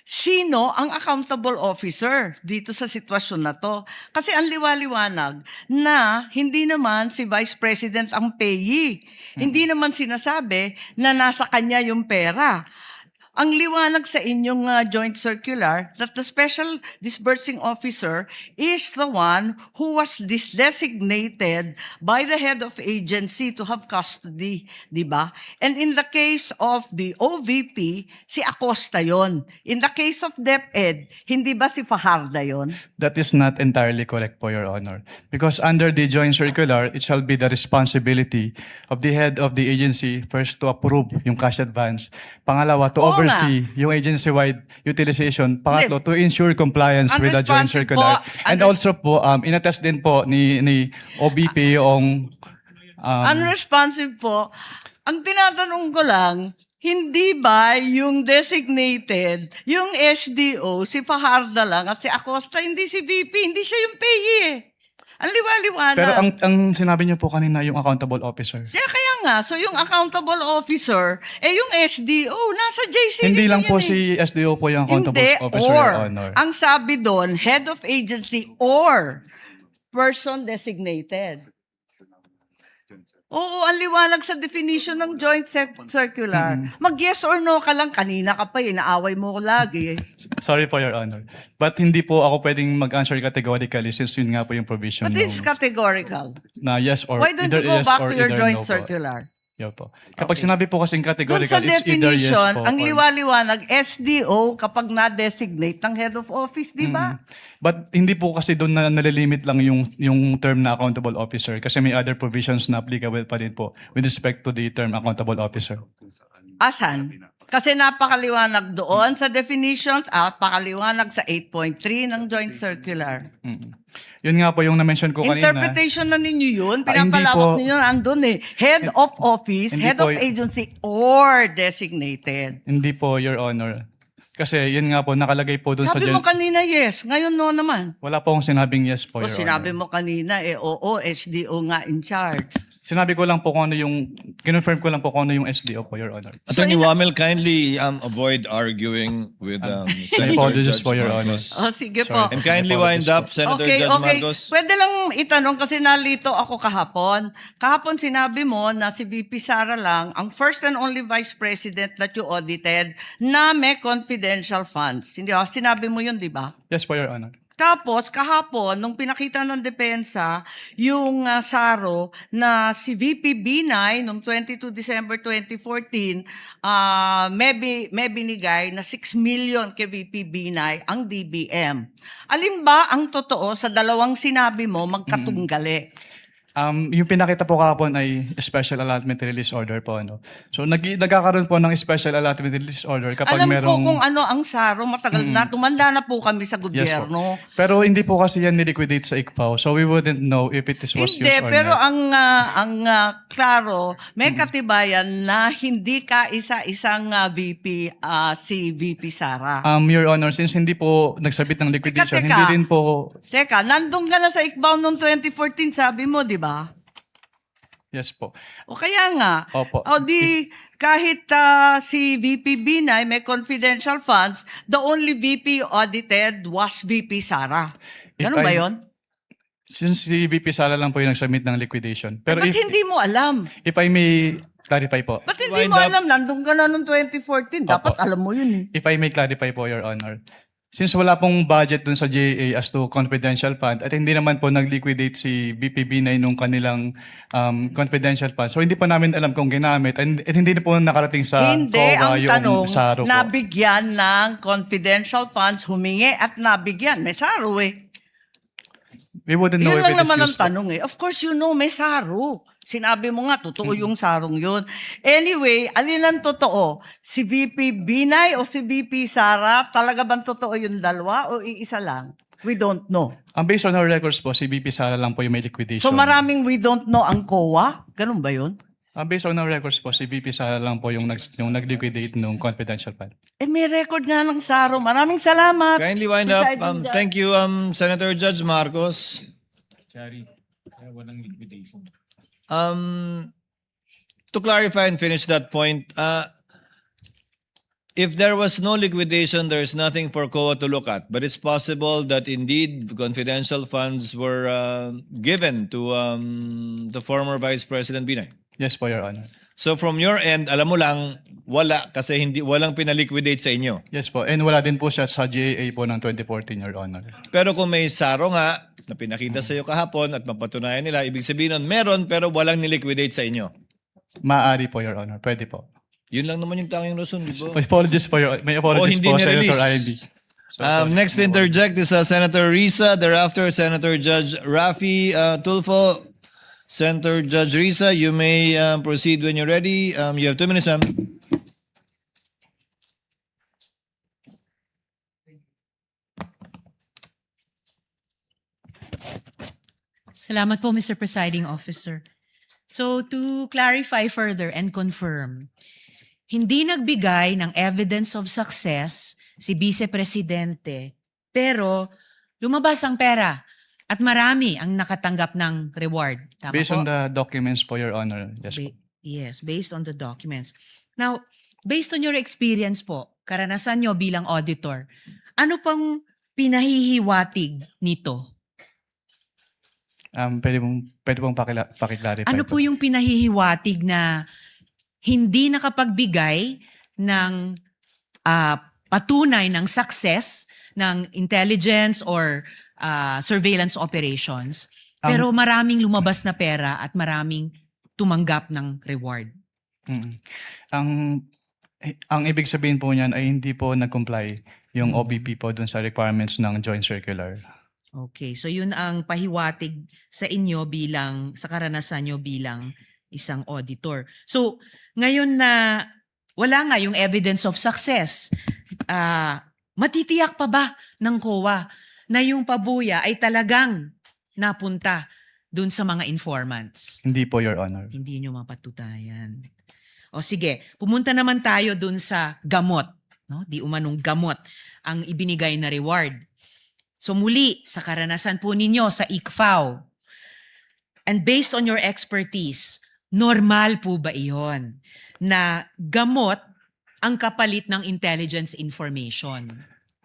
sino ang accountable officer dito sa sitwasyon na to? Kasi ang liwaliwanag na hindi naman si Vice President ang payee. Hindi naman sinasabi na nasa kanya yung pera. ang liwanag sa inyong joint circular that the special disbursing officer is the one who was designated by the head of agency to have custody, di ba? And in the case of the OVP, si Acosta yon. In the case of DepEd, hindi ba si Fajarda yon? That is not entirely correct po, Your Honor. Because under the joint circular, it shall be the responsibility of the head of the agency first to approve yung cash advance. Pangalawa, to Oo oversee nga. yung agency-wide utilization. Pangatlo, to ensure compliance with the joint Unresponsive circular. po. And also po, inattest din po ni OBP yung Unresponsive po. Ang tinatanong ko lang, hindi ba yung designated, yung SDO, si Fajarda lang at si Acosta, hindi si VP, hindi siya yung PE eh. Ang liwa-liwanag. pero ang sinabi niyo po kanina yung accountable officer. Kaya nga, so yung accountable officer, yung SDO, nasa JCD Hindi lang yan po eh. si SDO po yung accountable Hindi, officer, or. Your Honor. Ang sabi doon, head of agency or person designated. Oo, ang liwanag sa definition ng joint circular. Mag-yes or no ka lang, kanina ka pa inaaway mo ko lagi. Sorry po, Your Honor. But hindi po ako pwedeng mag-answer categorically since yun nga po yung provision But it's categorical. na yes or Why don't either you go yes back or to your either joint no po. circular? Yo po. Kapag sinabi po kasing Doon categorical, sa it's either yes definition, po. ang or- liwa-liwanag, SDO kapag na-designate ng head of office, di ba? But hindi po kasi doon na nalilimit lang yung term na accountable officer kasi may other provisions na applicable pa din po with respect to the term accountable officer. Asan? Kasi napakaliwanag doon sa definitions, napakaliwanag sa 8.3 ng joint circular. Yun nga po yung na-mention ko kanina. Interpretation na ninyo yun, hindi pinapalawak po. ninyo, andun eh. Head of office, Hindi head po of agency, or designated. Hindi po, Your Honor. Kasi yun nga po, nakalagay po doon sa... Sabi mo kanina yes, ngayon no naman. Wala po akong sinabing yes po, O Your sinabi Honor. mo kanina, oo, SDO nga in charge. Sinabi ko lang po kung ano yung... Kinonfirm ko lang po kung ano yung SDO po, Your Honor. Attorney Wamil, kindly avoid arguing with I Senator apologize Judge po, Your Marcos. Honor. Sige Sorry. po. And kindly wind up, Senator Okay, Judge okay. Marcos. Pwede lang itanong kasi nalito ako kahapon. Kahapon sinabi mo na si VP Sara lang ang first and only vice president that you audited na may confidential funds. Hindi ba? Sinabi mo yun, di ba? Yes po, Your Honor. Tapos, kahapon, nung pinakita ng depensa, yung SARO na si VP Binay, noong 22 December 2014, may binigay na 6 million kay VP Binay ang DBM. Alin ba ang totoo sa dalawang sinabi mo magkatunggali? Yung pinakita po kahapon ay special allotment release order po. Ano. So nagkakaroon po ng special allotment release order kapag Alam merong... ko kung ano ang SARO, matagal na, tumanda na po kami sa Yes po. gobyerno. Pero hindi po kasi yan niliquidate sa ICPAO. So we wouldn't know if it was Hindi, used or pero not. klaro, may katibayan na hindi ka isa-isang VP, si VP Sara. Your Honor, since hindi po nagsabit ng liquidation, Teka. hindi rin po... Teka, nandun ka na sa ICBAO noong 2014, sabi mo, di ba? Yes po. O kaya nga, Opo. o di kahit si VP Binay may confidential funds, the only VP audited was VP Sara. Ganun ba yon? Since si VP Sala lang po yung nagsubmit ng liquidation. Pero Ba't hindi mo alam? if I may clarify po. Ba't hindi Wind mo up. alam? Nandun ka na noong 2014. Dapat Opo. alam mo yun eh. If I may clarify po, Your Honor. Since wala pong budget dun sa GAA as to confidential fund at hindi naman po nag-liquidate si BPB9 nung kanilang confidential fund. So hindi pa namin alam kung ginamit at hindi na po nakarating sa Hindi, ang COA tanong, yung SARO po. nabigyan ng confidential funds, humingi at nabigyan. May SARO eh. We wouldn't know Yun if lang it is naman ang used po. tanong eh. Of course, you know, may SARO. Sinabi mo nga, totoo yung sarong yun. Anyway, alin ang totoo? Si VP Binay o si VP Sara? Talaga bang totoo yung dalawa o iisa lang? We don't know. Based on our records po, si VP Sala lang po yung may liquidation. So maraming we don't know ang COA? Ganun ba yun? Based on our records po, si VP Sala lang po yung nag-liquidate nung confidential fund. May record nga ng SARO. Maraming salamat. Kindly wind up. Presiding Judge. Thank you, Senator Judge Marcos. To clarify and finish that point, if there was no liquidation, there is nothing for COA to look at. But it's possible that indeed confidential funds were given to the former Vice President Binay. Yes po, Your Honor. So from your end, alam mo lang, wala kasi walang pinaliquidate sa inyo. Yes po. And wala din po siya sa GAA po ng 2014, Your Honor. Pero kung may saro nga na pinakita sa iyo kahapon at mapatunayan nila, ibig sabihin nun, meron pero walang niliquidate sa inyo. Maaari po, Your Honor. Pwede po. Yun lang naman yung tanging rason, di ba? Apologies po, may apologies hindi po, nirelease. Senator Ivy. Next to interject is Senator Risa, thereafter Senator Judge Rafi Tulfo. Senator Judge Risa, you may proceed when you're ready. You have 2 minutes, ma'am. Salamat po, Mr. Presiding Officer. So, to clarify further and confirm, hindi nagbigay ng evidence of success si Vice Presidente, pero lumabas ang pera at marami ang nakatanggap ng reward. Tama Based po? on the documents po, Your Honor. Yes po. Yes, based on the documents. Now, based on your experience po, karanasan nyo bilang auditor, ano pang pinahihiwatig nito? Pwede pong pakiclarify Ano po yung pinahihiwatig na hindi nakapagbigay ng patunay ng success ng intelligence or surveillance operations, pero maraming lumabas na pera at maraming tumanggap ng reward? Ang ibig sabihin po niyan ay hindi po nag-comply yung OBP po dun sa requirements ng Joint Circular. Okay, so yun ang pahiwatig sa inyo bilang, sa karanasan nyo bilang isang auditor. So, ngayon na wala nga yung evidence of success, matitiyak pa ba ng COA na yung pabuya ay talagang napunta dun sa mga informants? Hindi po, Your Honor. Hindi nyo mapatutayan. O sige, pumunta naman tayo dun sa gamot. No? Di umanong gamot ang ibinigay na reward. So muli, sa karanasan po ninyo sa ICFAO, and based on your expertise, normal po ba iyon na gamot ang kapalit ng intelligence information?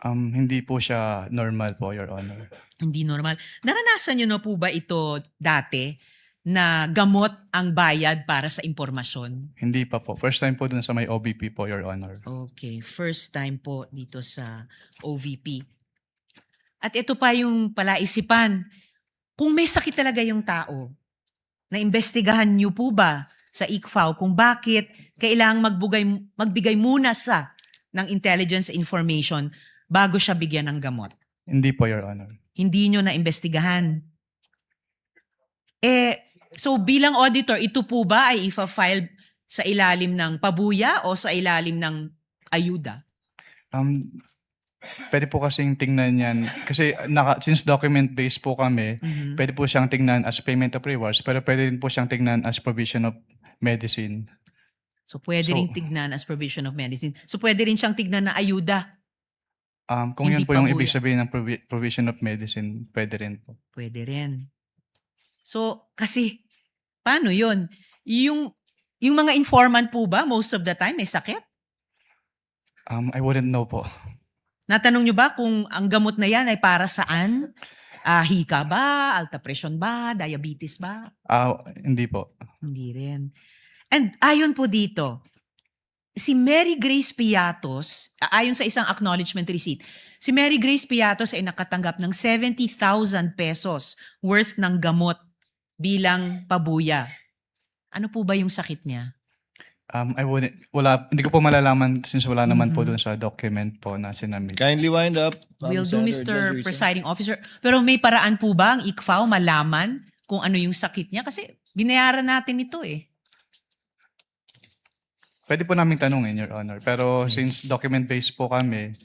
Hindi po siya normal po, Your Honor. Hindi normal. Naranasan nyo na po ba ito dati na gamot ang bayad para sa impormasyon? Hindi pa po. First time po dun sa may OBP po, Your Honor. Okay, first time po dito sa OVP. At ito pa yung palaisipan. Kung may sakit talaga yung tao, naimbestigahan niyo po ba sa ICFAO kung bakit kailangang magbigay muna sa ng intelligence information bago siya bigyan ng gamot? Hindi po, Your Honor. Hindi nyo naimbestigahan. So bilang auditor, ito po ba ay ifa-file sa ilalim ng pabuya o sa ilalim ng ayuda? Pwede po kasing tingnan yan. Kasi since document-based po kami, pwede po siyang tingnan as payment of rewards, pero pwede rin po siyang tingnan as provision of medicine. So pwede rin tignan as provision of medicine. So pwede rin siyang tignan na ayuda. Kung yun Hindi po yung pabuya. ibig sabihin ng provision of medicine, pwede rin po. Pwede rin. So kasi, paano yun? Yung mga informant po ba, most of the time, may sakit? I wouldn't know po. Natanong nyo ba kung ang gamot na yan ay para saan? Hika ba? Alta presyon ba? Diabetes ba? Hindi po. Hindi rin. And ayon po dito, si Mary Grace Piatos, ayon sa isang acknowledgement receipt, si Mary Grace Piatos ay nakatanggap ng 70,000 pesos worth ng gamot bilang pabuya. Ano po ba yung sakit niya? Hindi ko po malalaman since wala naman po dun sa document po na sinamit. Kindly wind up. Will do, Senator Judge Mr. Risa. Presiding Officer. Pero may paraan po ba ang ICFAO malaman kung ano yung sakit niya? Kasi binayaran natin ito eh. Pwede po namin tanungin, Your Honor. Pero since document-based po kami,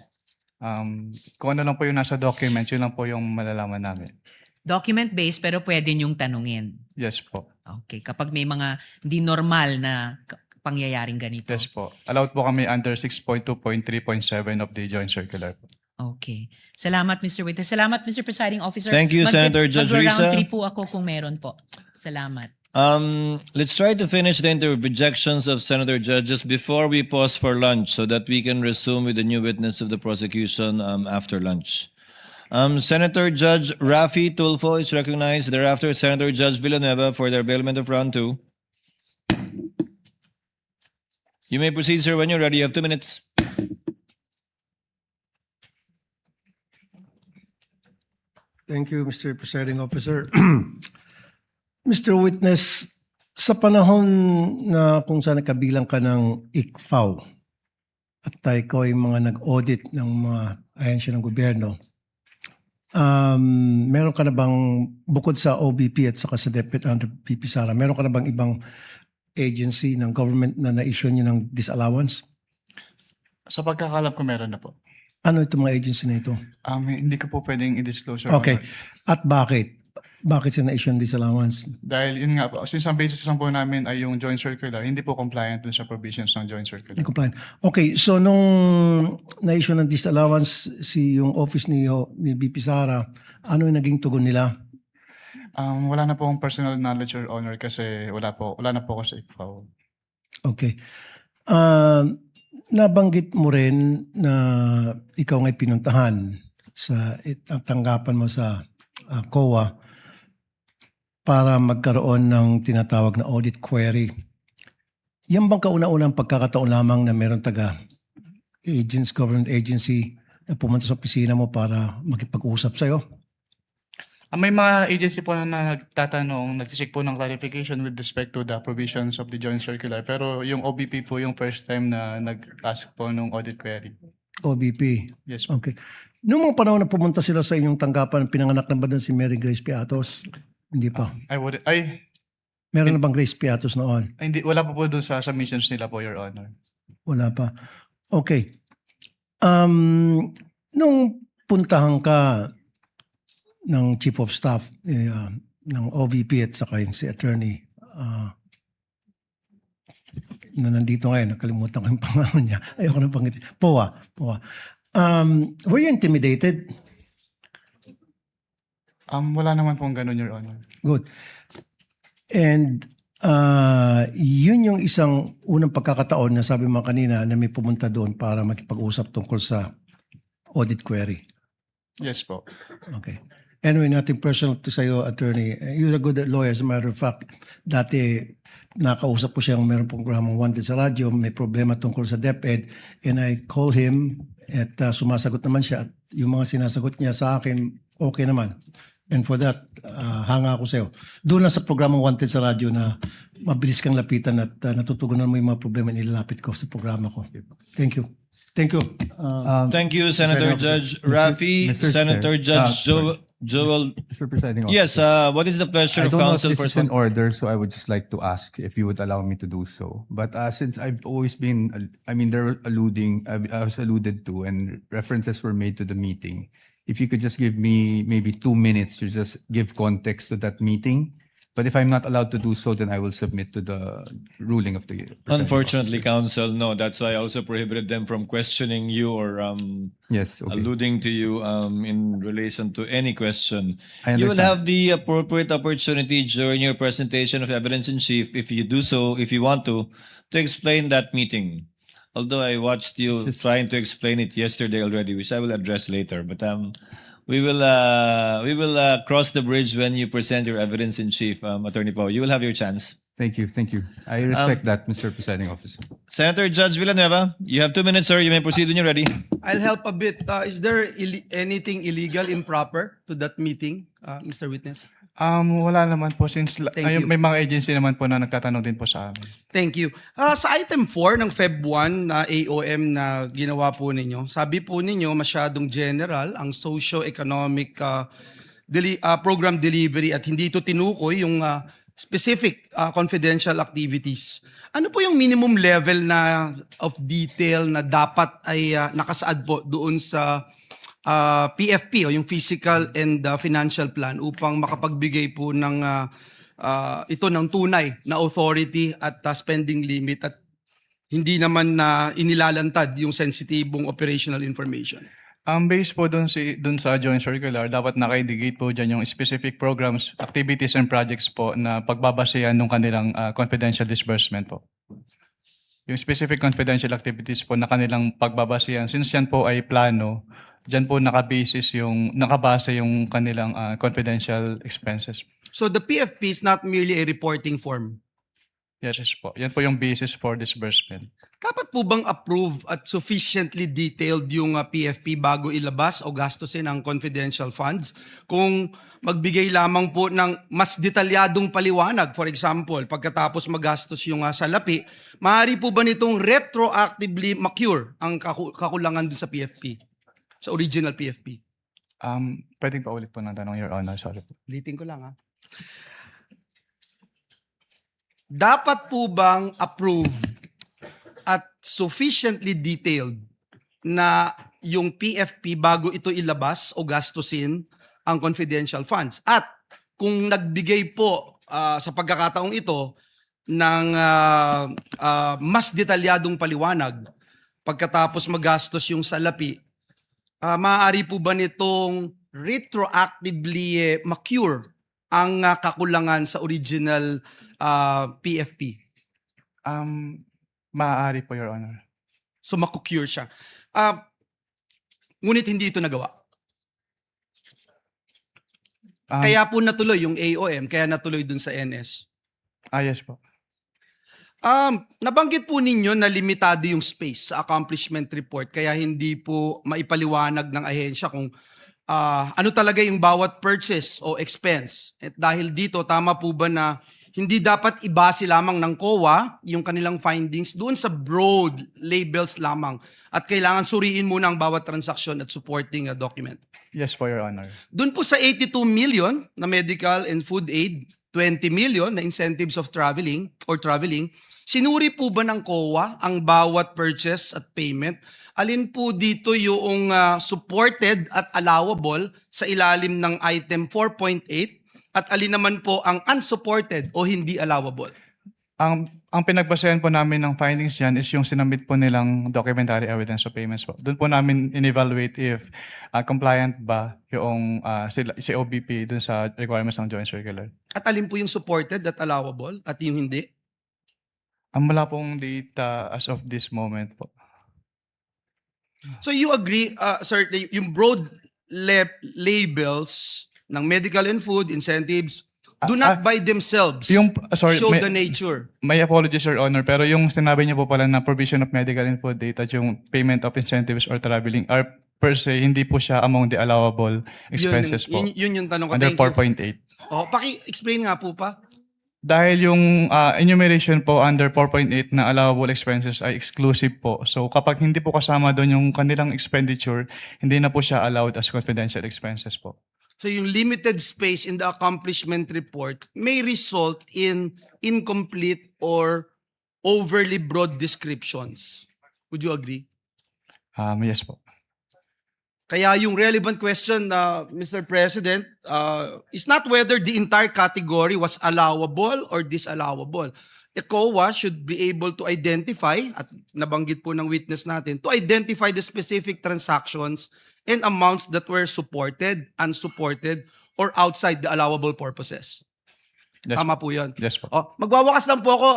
kung ano lang po yung nasa document, yun lang po yung malalaman namin. Document-based pero pwede niyong tanungin. Yes po. Okay. Kapag may mga hindi normal na pangyayaring ganito. Yes po. Allowed po kami under 6.2.3.7 of the Joint Circular po. Okay. Salamat, Mr. Witness. Salamat, Mr. Presiding Officer. Thank you, Senator Judge Risa. Mag-round 3 po ako kung meron po. Salamat. Let's try to finish the interjections of Senator Judges before we pause for lunch so that we can resume with the new witness of the prosecution after lunch. Senator Judge Rafi Tulfo is recognized. Thereafter, Senator Judge Villanueva for the availment of round 2. You may proceed, sir, when you're ready. You have 2 minutes. Thank you, Mr. Presiding Officer. Mr. Witness, sa panahon na kung saan nakabilang ka ng ICFAO at ikaw ay mga nag-audit ng mga ahensya ng gobyerno, meron ka na bang, bukod sa OBP at saka sa DepEd under VP Sara, meron ka na bang ibang agency ng government na na-issue niyo ng disallowance? Sa pagkakalam ko, meron na po. Ano itong mga agency na ito? Hindi ko po pwedeng i-disclose. Your Okay. Honor. At bakit? Bakit sila na-issue ng disallowance? Dahil yun nga po, since ang basis lang po namin ay yung joint circular, hindi po compliant dun sa provisions ng joint circular. Compliant. Okay, so nung na-issue ng disallowance yung office ni VP Sara, ano yung naging tugon nila? Wala na po akong personal knowledge, Your Honor, kasi wala na po ako sa ICFAO. Okay. Nabanggit mo rin na ikaw nga'y pinuntahan sa tanggapan mo sa COA para magkaroon ng tinatawag na audit query. Yan bang kauna-unang pagkakataon lamang na meron government agency na pumunta sa opisina mo para makipag-usap sa'yo? May mga agency po na nagtatanong, nagsisik po ng clarification with respect to the provisions of the joint circular. Pero yung OBP po yung first time na nag-ask po ng audit query. OBP? Yes po. Okay. Noong mga panahon na pumunta sila sa inyong tanggapan, pinanganak na ba doon si Mary Grace Piatos? Hindi pa. Meron na bang Grace Piatos noon? Hindi, wala po doon sa submissions nila po, Your Honor. Wala pa. Okay. Nung puntahan ka ng Chief of Staff ng OVP at saka yung si Attorney na nandito ngayon, nakalimutan ko yung pangalan niya. Ayoko na pangitin. POA. Were you intimidated? Wala naman pong ganun, Your Honor. Good. And yun yung isang unang pagkakataon na sabi mo kanina na may pumunta doon para makipag-usap tungkol sa audit query. Yes po. Okay. Anyway, nothing personal to sa'yo, attorney. You're a good lawyer. As a matter of fact, dati nakausap ko siyang meron pong programang Wanted sa radyo, may problema tungkol sa DepEd, and I call him at sumasagot naman siya at yung mga sinasagot niya sa akin, okay naman. And for that, hanga ako sa'yo. Doon lang sa programang Wanted sa radyo na mabilis kang lapitan at natutugunan mo yung mga problema na nilalapit ko sa programa ko. Thank you. Thank you. Thank you, Senator Judge Rafi. Mr. Senator Chair. Judge Joel. Mr. Presiding Yes, Officer. what is the pleasure I of don't know if counsel this is for in order, so I would just like to ask if you would allow me to do so. But since I've always been, there I was alluded to, and references were made to the meeting. If you could just give me maybe 2 minutes to just give context to that meeting. But if I'm not allowed to do so, then I will submit to the ruling of the presiding Unfortunately, officer. counsel, no. That's why I also prohibited them from questioning you or Yes, okay. alluding to you in relation to any question. I You will understand. have the appropriate opportunity during your presentation of evidence in chief, if you do so, if you want to explain that meeting. Although I watched you trying to explain it yesterday already, which I will address later. But we will cross the bridge when you present your evidence in chief, Attorney Pao. You will have your chance. Thank you. I respect that, Mr. Presiding Officer. Senator Judge Villanueva, you have 2 minutes, sir. You may proceed when you're ready. I'll help a bit. Is there anything illegal, improper to that meeting, Mr. Witness? Wala naman po since Thank you. may mga agency naman po na nagtatanong din po sa amin. Thank you. Sa item 4 ng Feb 1 na AOM na ginawa po ninyo, sabi po ninyo masyadong general ang socio-economic program delivery at hindi ito tinukoy yung specific confidential activities. Ano po yung minimum level na of detail na dapat ay nakasaad po doon sa PFP o yung physical and financial plan upang makapagbigay po ng ito ng tunay na authority at spending limit at hindi naman na inilalantad yung sensitibong operational information? Based po dun sa joint circular, dapat naka-indicate po dyan yung specific programs, activities, and projects po na pagbabasehan ng kanilang confidential disbursement po. Yung specific confidential activities po na kanilang pagbabasehan, since yan po ay plano, dyan po nakabase yung kanilang confidential expenses. So the PFP is not merely a reporting form. Yes po. Yan po yung basis for disbursement. Dapat po bang approve at sufficiently detailed yung PFP bago ilabas o gastusin ang confidential funds? Kung magbigay lamang po ng mas detalyadong paliwanag, for example, pagkatapos magastos yung salapi, maaari po ba nitong retroactively ma-cure ang kakulangan dun sa PFP? Sa original PFP? Pwedeng pa ulit po ng tanong, Your Honor. Sorry po. Ulitin ko lang Dapat po bang approved at sufficiently detailed na yung PFP bago ito ilabas o gastusin ang confidential funds? At kung nagbigay po sa pagkakataong ito ng mas detalyadong paliwanag pagkatapos magastos yung salapi, maaari po ba nitong retroactively ma-cure ang kakulangan sa original PFP? Maaari po, Your Honor. So maku-cure siya. Ngunit hindi ito nagawa. Kaya po natuloy yung AOM, kaya natuloy dun sa NS. Yes po. Nabanggit po ninyo na limitado yung space sa accomplishment report, kaya hindi po maipaliwanag ng ahensya kung ano talaga yung bawat purchase o expense. At dahil dito, tama po ba na hindi dapat ibase lamang ng COA yung kanilang findings doon sa broad labels lamang at kailangan suriin muna ang bawat transaksyon at supporting document? Yes po, Your Honor. Doon po sa 82 million na medical and food aid, 20 million na incentives of traveling, sinuri po ba ng COA ang bawat purchase at payment? Alin po dito yung supported at allowable sa ilalim ng item 4.8 at alin naman po ang unsupported o hindi allowable? Ang pinagbasehan po namin ng findings yan is yung sinamit po nilang documentary evidence of payments po. Doon po namin in-evaluate if compliant ba yung si OBP dun sa requirements ng Joint Circular. At alin po yung supported at allowable at yung hindi? Wala pong data as of this moment po. So you agree, sir, yung broad labels ng medical and food incentives do not by themselves show the nature. May apologies, Your Honor, pero yung sinabi niyo po pala na provision of medical and food data, yung payment of incentives or traveling are per se, hindi po siya among the allowable expenses po. Yun yung tanong ko. Under Thank you. 4.8. Paki-explain nga po pa. Dahil yung enumeration po under 4.8 na allowable expenses ay exclusive po. So kapag hindi po kasama doon yung kanilang expenditure, hindi na po siya allowed as confidential expenses po. So yung limited space in the accomplishment report may result in incomplete or overly broad descriptions. Would you agree? Yes po. Kaya yung relevant question, Mr. President, is not whether the entire category was allowable or disallowable. The COA should be able to identify, at nabanggit po ng witness natin, to identify the specific transactions and amounts that were supported, unsupported, or outside the allowable purposes. Yes, Tama po yun. Yes po. Magwawakas lang po ako,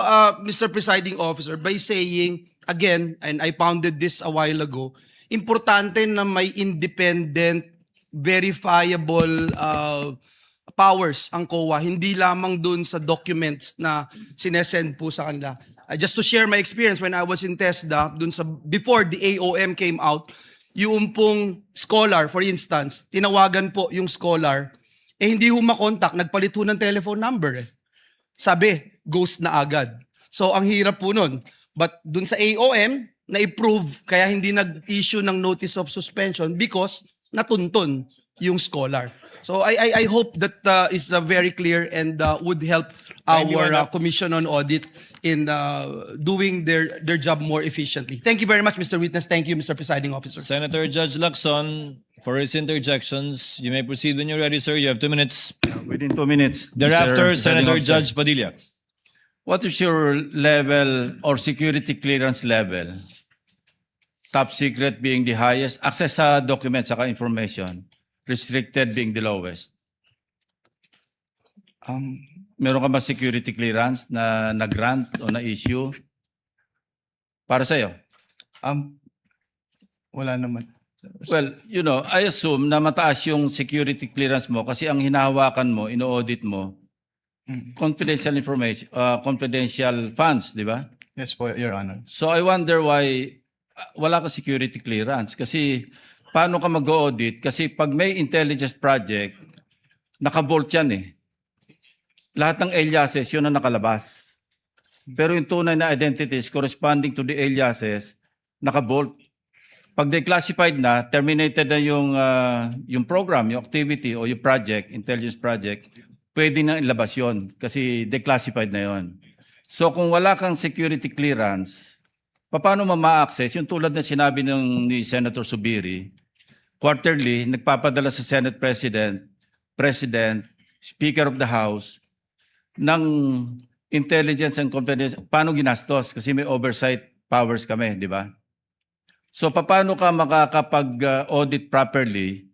Mr. Presiding Officer, by saying, again, and I pounded this a while ago, importante na may independent, verifiable powers ang COA, hindi lamang dun sa documents na sinesend po sa kanila. Just to share my experience when I was in TESDA, dun sa, before the AOM came out, yung pong scholar, for instance, tinawagan po yung scholar, hindi ho makontak, nagpalit ho ng telephone number. Sabi, ghost na agad. So, ang hirap po nun. But dun sa AOM, na-approve, kaya hindi nag-issue ng notice of suspension because natuntun yung scholar. So, I hope that is very clear and would help our Commission on Audit in doing their job more efficiently. Thank you very much, Mr. Witness. Thank you, Mr. Presiding Officer. Senator Judge Lacson, for his interjections, you may proceed when you're ready, sir. You have 2 minutes. Within 2 minutes. Thereafter, Mr. Presiding Senator Officer. Judge Padilla. What is your level or security clearance level? Top secret being the highest, access sa documents, saka information, restricted being the lowest. Meron ka ba security clearance na nag-grant o na-issue para sa'yo? Wala naman. Well, you know, I assume na mataas yung security clearance mo kasi ang hinahawakan mo, ino-audit mo, confidential information, confidential funds, di ba? Yes po, Your Honor. So I wonder why wala ka security clearance. Kasi paano ka mag-audit? Kasi pag may intelligence project, naka-vault yan eh. Lahat ng aliases, yun ang nakalabas. Pero yung tunay na identities corresponding to the aliases, naka-vault. Pag declassified na, terminated na yung program, yung activity o yung project, intelligence project, pwede na ilabas yun kasi declassified na yun. So kung wala kang security clearance, paano ma-access? Yung tulad na sinabi ni Senator Subiri, quarterly, nagpapadala sa Senate President, Speaker of the House, ng intelligence and confidence, paano ginastos? Kasi may oversight powers kami, di ba? So paano ka makakapag-audit properly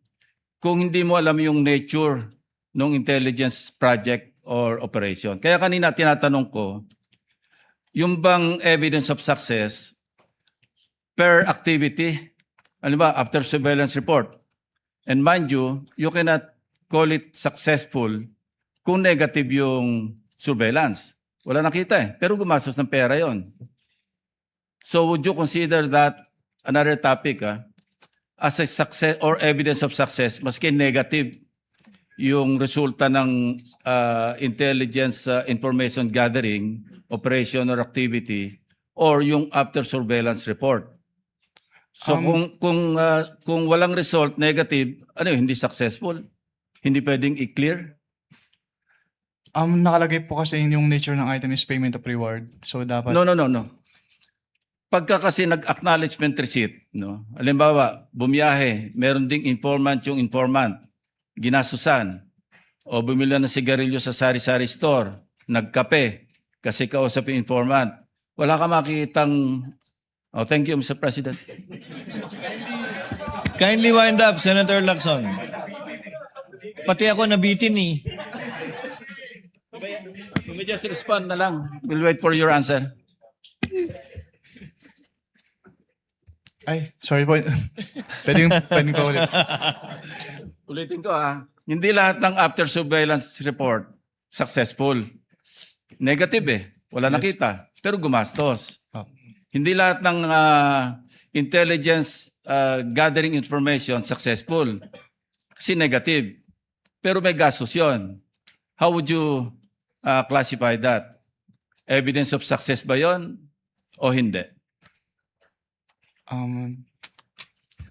kung hindi mo alam yung nature ng intelligence project or operation? Kaya kanina tinatanong ko, yung bang evidence of success per activity, ano ba, after surveillance report. And mind you cannot call it successful kung negative yung surveillance. Wala nakita eh, pero gumastos ng pera yon. So would you consider that another topic as a success or evidence of success, maski negative yung resulta ng intelligence information gathering, operation or activity, or yung after surveillance report? So kung walang result, negative, ano yun, hindi successful? Hindi pwedeng i-clear? Nakalagay po kasi yung nature ng item is payment of reward. So dapat... No. Pagka kasi nag-acknowledgement receipt, no? Halimbawa, bumiyahe, meron ding informant yung informant, ginasusan, o bumili ng sigarilyo sa sari-sari store, nagkape, kasi kausap yung informant. Wala ka makikitang... Oh, thank you, Mr. President. Kindly wind up, Senator Lacson. Pati ako nabitin eh. You may just respond na lang. We'll wait for your answer. Ay, sorry po. Pwede pa ulit. Ulitin ko hindi lahat ng after surveillance report successful. Negative eh. Wala nakita. Pero gumastos. Hindi lahat ng intelligence gathering information successful. Kasi negative. Pero may gastos yun. How would you classify that? Evidence of success ba yun o hindi?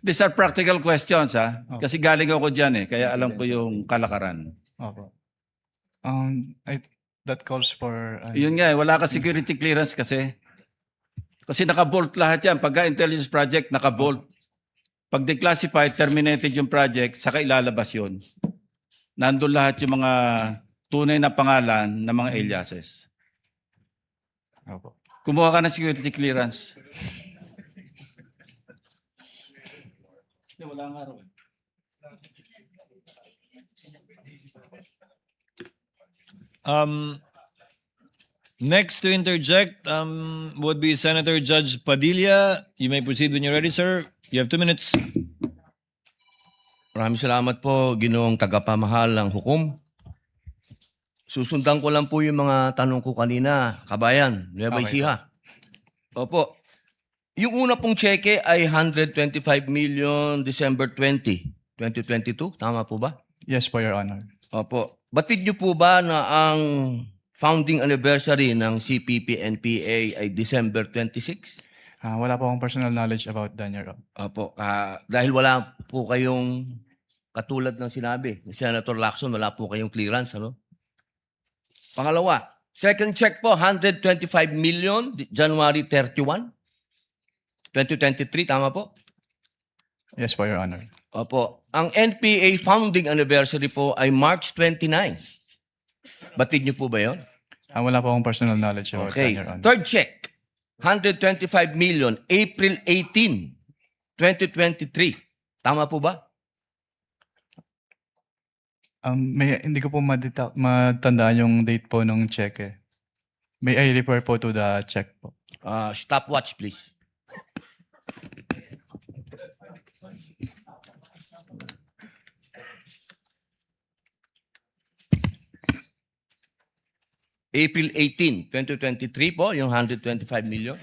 These are practical questions Kasi galing ako dyan eh. Kaya alam ko yung kalakaran. Opo. That calls for... Yun nga wala ka security clearance kasi. Kasi naka-vault lahat yan. Pagka intelligence project, naka-vault. Pag declassified, terminated yung project, saka ilalabas yun. Nandun lahat yung mga tunay na pangalan ng mga aliases. Opo. Kumuha ka ng security clearance. Wala nga raw. Next to interject would be Senator Judge Padilla. You may proceed when you're ready, sir. You have 2 minutes. Maraming salamat po, Ginoong tagapamahal ng hukom. Susundan ko lang po yung mga tanong ko kanina, kabayan, Nueva Ecija. Opo. Yung una pong cheque ay 125 million December 20, 2022. Tama po ba? Yes po, Your Honor. Opo. Batid niyo po ba na ang founding anniversary ng CPP-NPA ay December 26? Wala po akong personal knowledge about that, Your Honor. Opo. Dahil wala po kayong, katulad ng sinabi ni Senator Lacson, wala po kayong clearance, ano? Pangalawa, second check po, 125 million, January 31, 2023, tama po? Yes po, Your Honor. Opo. Ang NPA founding anniversary po ay March 29. Batid niyo po ba yun? Wala po akong personal knowledge about that, Okay. Your Honor. Third check, 125 million, April 18, 2023. Tama po ba? Hindi ko po matandaan yung date po ng check eh. May I refer po to the check po? Stopwatch, please. April 18, 2023 po, yung 125 million.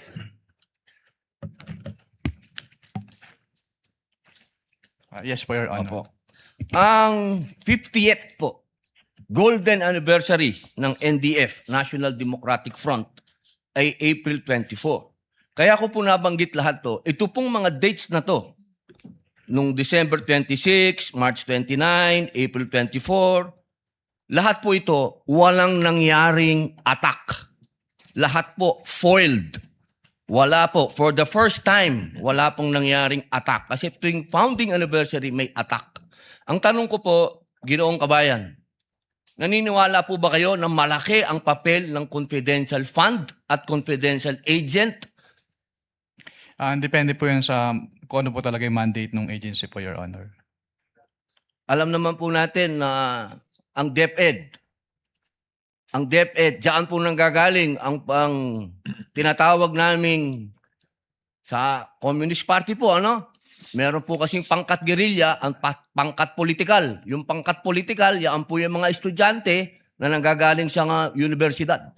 Yes po, Your Honor. Opo. Ang 50th po, golden anniversary ng NDF, National Democratic Front, ay April 24. Kaya ko po nabanggit lahat to. Ito pong mga dates na to, nung December 26, March 29, April 24, lahat po ito, walang nangyaring attack. Lahat po foiled. Wala po. For the first time, wala pong nangyaring attack. Kasi tuwing founding anniversary, may attack. Ang tanong ko po, Ginoong Kabayan, naniniwala po ba kayo na malaki ang papel ng confidential fund at confidential agent? Depende po yun sa kung ano po talaga yung mandate ng agency po, Your Honor. Alam naman po natin na ang DepEd, diyan po nanggagaling ang tinatawag naming sa Communist Party po, ano? Meron po kasing pangkat gerilya, ang pangkat politikal. Yung pangkat politikal, yan po yung mga estudyante na nanggagaling sa universidad.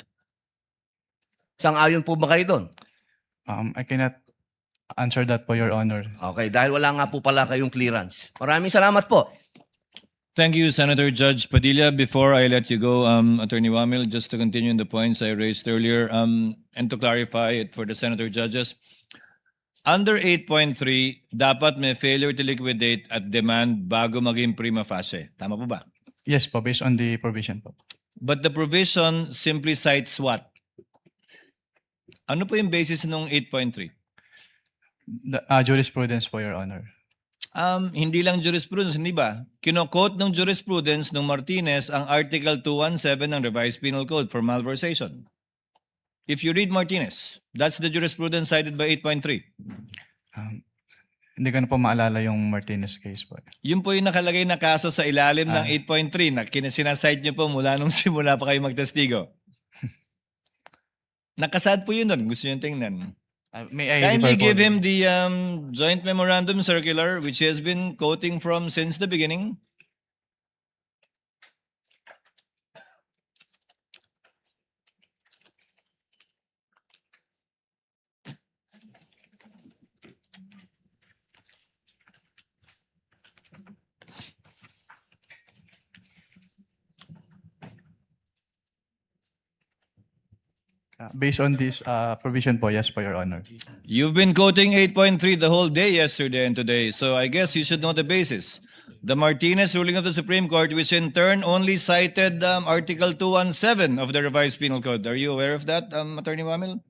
Sang-ayon po ba kayo doon? I cannot answer that po, Your Honor. Okay, dahil wala nga po pala kayong clearance. Maraming salamat po. Thank you, Senator Judge Padilla. Before I let you go, Attorney Wamil, just to continue on the points I raised earlier, and to clarify it for the Senator Judges, under 8.3, dapat may failure to liquidate at demand bago maging prima facie. Tama po ba? Yes po, based on the provision po. But the provision simply cites what? Ano po yung basis ng 8.3? Jurisprudence po, Your Honor. Hindi lang jurisprudence, hindi ba? Kino-quote ng jurisprudence ng Martinez ang Article 217 ng Revised Penal Code for malversation. If you read Martinez, that's the jurisprudence cited by 8.3. Hindi ko na po maalala yung Martinez case po. Yun po yung nakalagay na kaso sa ilalim ng 8.3 na sinasite nyo po mula nung simula pa kayo magtestigo. Nakasad po yun doon. Gusto nyo tingnan. May I Kindly refer po- give him the joint memorandum circular which he has been quoting from since the beginning. Based on this provision po, yes po, Your Honor. You've been quoting 8.3 the whole day yesterday and today, so I guess you should know the basis. The Martinez ruling of the Supreme Court, which in turn only cited Article 217 of the Revised Penal Code. Are you aware of that, Attorney Wamil?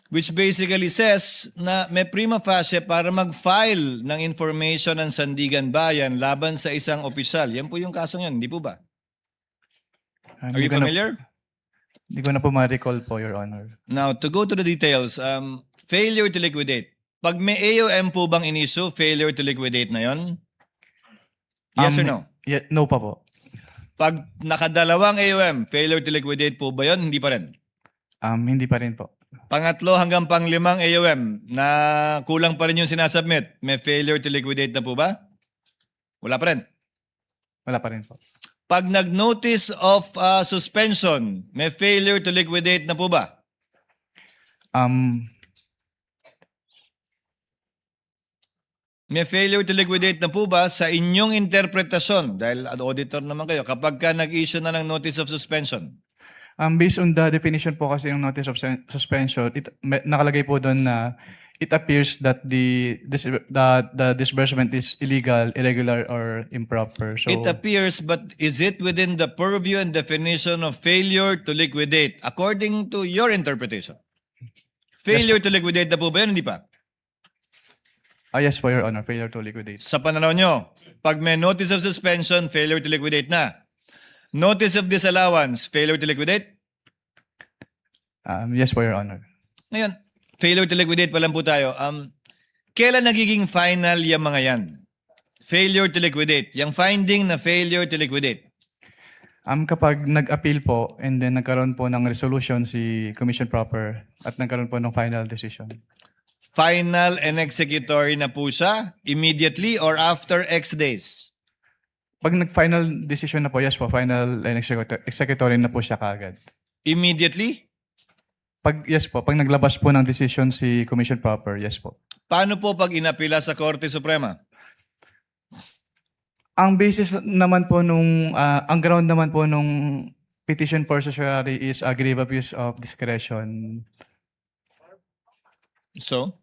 Which basically says na may prima facie para mag-file ng information ng Sandigan Bayan laban sa isang opisyal. Yan po yung kasong yan, hindi po ba? Are you familiar? Hindi ko na po ma-recall po, Your Honor. Now, to go to the details, failure to liquidate. Pag may AOM po bang in-issue, failure to liquidate na yon? Yes or no? No pa po. Pag nakadalawang AOM, failure to liquidate po ba yon? Hindi pa rin. Hindi pa rin po. Pangatlo hanggang panglimang AOM na kulang pa rin yung sinasubmit, may failure to liquidate na po ba? Wala pa rin. Wala pa rin po. Pag nag-notice of suspension, may failure to liquidate na po ba? May failure to liquidate na po ba sa inyong interpretasyon? Dahil auditor naman kayo, kapag ka nag-issue na ng notice of suspension. Based on the definition po kasi yung notice of suspension, nakalagay po doon na it appears that the disbursement is illegal, irregular, or improper. So It appears, but is it within the purview and definition of failure to liquidate according to your interpretation? Failure to liquidate na po ba yun? Hindi pa. yes po, Your Honor, failure to liquidate. Sa pananaw nyo, pag may notice of suspension, failure to liquidate na. Notice of disallowance, failure to liquidate? Yes po, Your Honor. Ngayon, failure to liquidate pa lang po tayo. Kailan nagiging final yung mga yan? Failure to liquidate. Yung finding na failure to liquidate. Kapag nag-appeal po and then nagkaroon po ng resolution si Commission Proper at nagkaroon po ng final decision. Final and executory na po siya immediately or after X days? Pag nag-final decision na po, yes po, final and executory na po siya kaagad. Immediately? Yes po, pag naglabas po ng decision si Commission Proper, yes po. Paano po pag inapila sa Korte Suprema? Ang basis naman po ang ground naman po nung petition for certiorari is a grave abuse of discretion. So?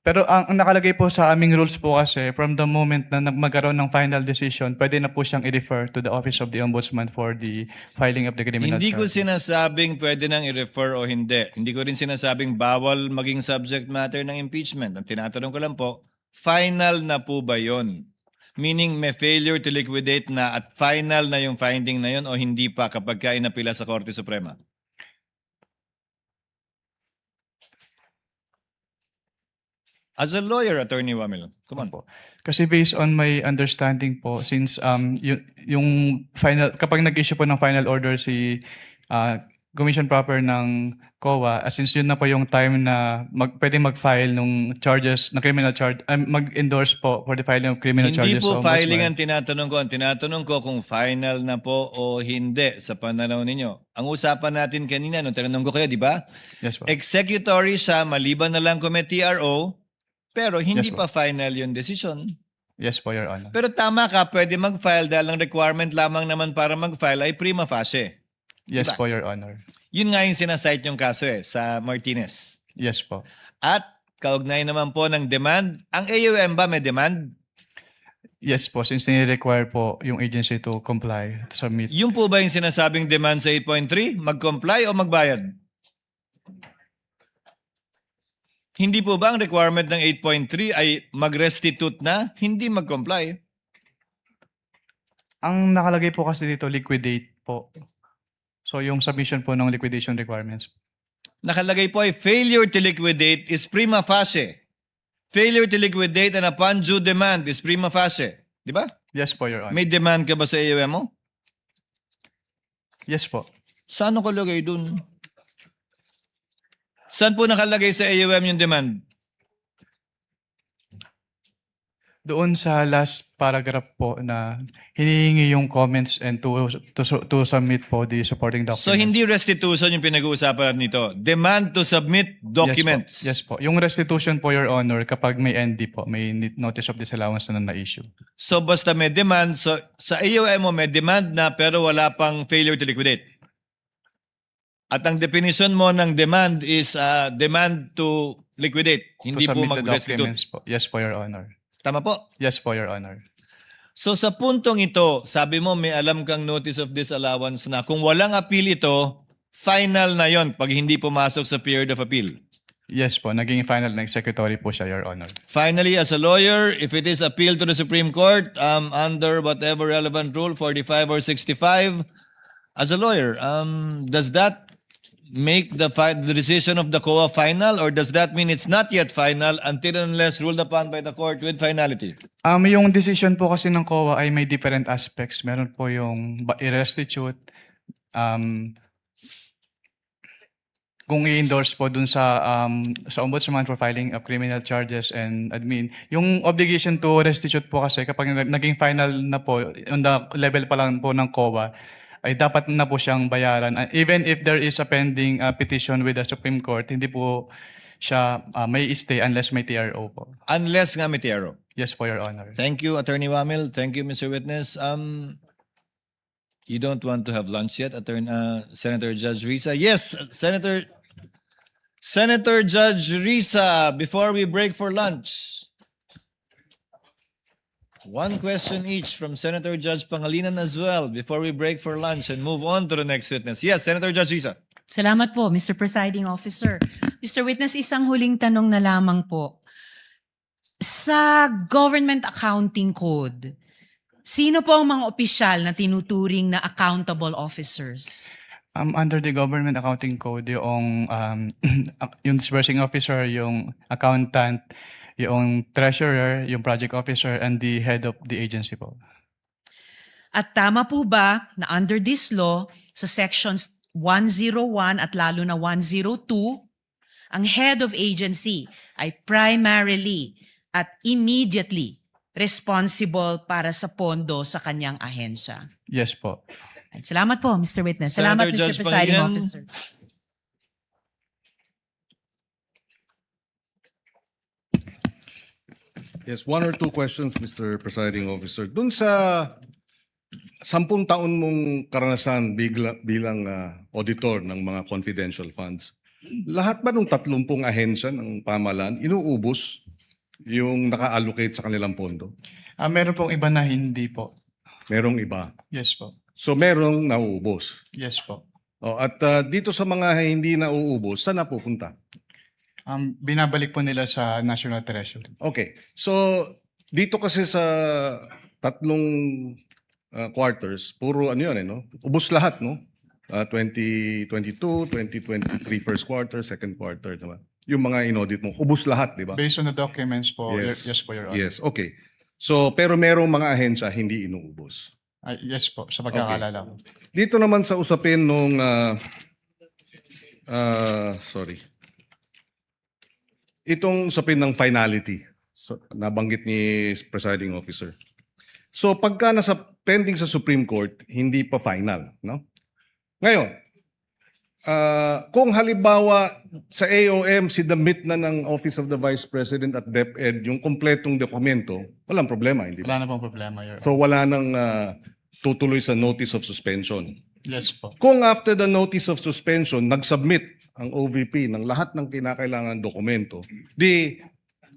Pero ang nakalagay po sa aming rules po kasi, from the moment na magkaroon ng final decision, pwede na po siyang i-refer to the Office of the Ombudsman for the filing of the criminal Hindi ko charge. sinasabing pwede nang i-refer o hindi. Hindi ko rin sinasabing bawal maging subject matter ng impeachment. Ang tinatanong ko lang po, final na po ba yon? Meaning may failure to liquidate na at final na yung finding na yon o hindi pa kapag ka inapila sa Korte Suprema? As a lawyer, Attorney Wamil, come on po. Kasi based on my understanding po, since yung final, kapag nag-issue po ng final order si Commission Proper ng COA, since yun na po yung time na pwede mag-file ng charges, na criminal charge, mag-endorse po for the filing of criminal Hindi charges. po sa filing Ombudsman. ang tinatanong ko. Ang tinatanong ko kung final na po o hindi sa pananaw ninyo. Ang usapan natin kanina, nung tinanong ko kayo, di ba? Yes po. Executory siya, maliban na lang kung may TRO, pero hindi Yes, po. pa final yung decision. Yes po, Your Honor. Pero tama ka, pwede mag-file dahil ang requirement lamang naman para mag-file ay prima facie. Yes Diba? po, Your Honor. Yun nga yung sinasite yung kaso sa Martinez. Yes po. At kaugnay naman po ng demand, ang AUM ba may demand? Yes po, since nire-require po yung agency to comply, to submit. Yung po ba yung sinasabing demand sa 8.3? Mag-comply o magbayad? Hindi po ba ang requirement ng 8.3 ay mag-restitute na, hindi mag-comply? Ang nakalagay po kasi dito, liquidate po. So yung submission po ng liquidation requirements. Nakalagay po ay failure to liquidate is prima facie. Failure to liquidate and upon due demand is prima facie. Di ba? Yes po, Your Honor. May demand ka ba sa AUM mo? Yes po. Saan nakalagay dun? Saan po nakalagay sa AUM yung demand? Doon sa last paragraph po na hinihingi yung comments and to submit po the supporting documents. So hindi restitution yung pinag-uusapan natin nito. Demand to submit documents. Yes po. Yung restitution po, Your Honor, kapag may ND po, may notice of disallowance na na-issue. So basta may demand, so sa AUM mo may demand na pero wala pang failure to liquidate. At ang definition mo ng demand is demand to liquidate, hindi To po submit the mag-restitute. documents po. Yes po, Your Honor. Tama po? Yes po, Your Honor. So sa puntong ito, sabi mo may alam kang notice of disallowance na kung walang appeal ito, final na yon pag hindi pumasok sa period of appeal. Yes po, naging final na executory po siya, Your Honor. Finally, as a lawyer, if it is appealed to the Supreme Court under whatever relevant rule, 45 or 65, as a lawyer, does that make the decision of the COA final or does that mean it's not yet final until and unless ruled upon by the court with finality? Yung decision po kasi ng COA ay may different aspects. Meron po yung i-restitute, kung i-endorse po dun sa Ombudsman for filing of criminal charges and admin. Yung obligation to restitute po kasi kapag naging final na po, on the level pa lang po ng COA, ay dapat na po siyang bayaran. Even if there is a pending petition with the Supreme Court, hindi po siya may stay unless may TRO po. Unless nga may TRO. Yes po, Your Honor. Thank you, Attorney Wamil. Thank you, Mr. Witness. You don't want to have lunch yet, Senator Judge Risa? Yes, Senator Judge Risa, before we break for lunch. One question each from Senator Judge Pangilinan as well before we break for lunch and move on to the next witness. Yes, Senator Judge Risa. Salamat po, Mr. Presiding Officer. Mr. Witness, isang huling tanong na lamang po. Sa Government Accounting Code, sino po ang mga opisyal na tinuturing na accountable officers? Under the Government Accounting Code, yung disbursing officer, yung accountant, yung treasurer, yung project officer, and the head of the agency po. At tama po ba na under this law, sa sections 101 at lalo na 102, ang head of agency ay primarily at immediately responsible para sa pondo sa kanyang ahensya. Yes po. At salamat po, Mr. Witness. Salamat, Senator Mr. Judge Presiding Pangilinan. Officer. Yes, one or two questions, Mr. Presiding Officer. Dun sa 10 taon mong karanasan bilang auditor ng mga confidential funds, lahat ba ng 30 ahensya ng pamahalaan inuubos yung naka-allocate sa kanilang pondo? Meron pong iba na hindi po. Merong iba. Yes po. So merong nauubos. Yes po. At dito sa mga hindi nauubos, saan napupunta? Binabalik po nila sa National Treasury. Okay. So dito kasi sa 3 quarters, puro ano yun, no? Ubos lahat, no? 2022, 2023 first quarter, second quarter, diba? Yung mga inaudit mo, ubos lahat, di ba? Based on the documents po, Yes. yes po, Your Honor. Yes, okay. So, pero merong mga ahensya hindi inuubos. Yes po, sa pagkakalala ko. Dito naman sa usapin nung, sorry. Itong usapin ng finality, so, nabanggit ni Presiding Officer. So, pagka nasa pending sa Supreme Court, hindi pa final, no? Ngayon, kung halimbawa sa AOM sinubmit na ng Office of the Vice President at DepEd yung kompletong dokumento, walang problema, hindi ba? Wala na pong problema, Your Honor. So wala nang tutuloy sa notice of suspension. Yes po. Kung after the notice of suspension, nag-submit ang OVP ng lahat ng kinakailangan dokumento, di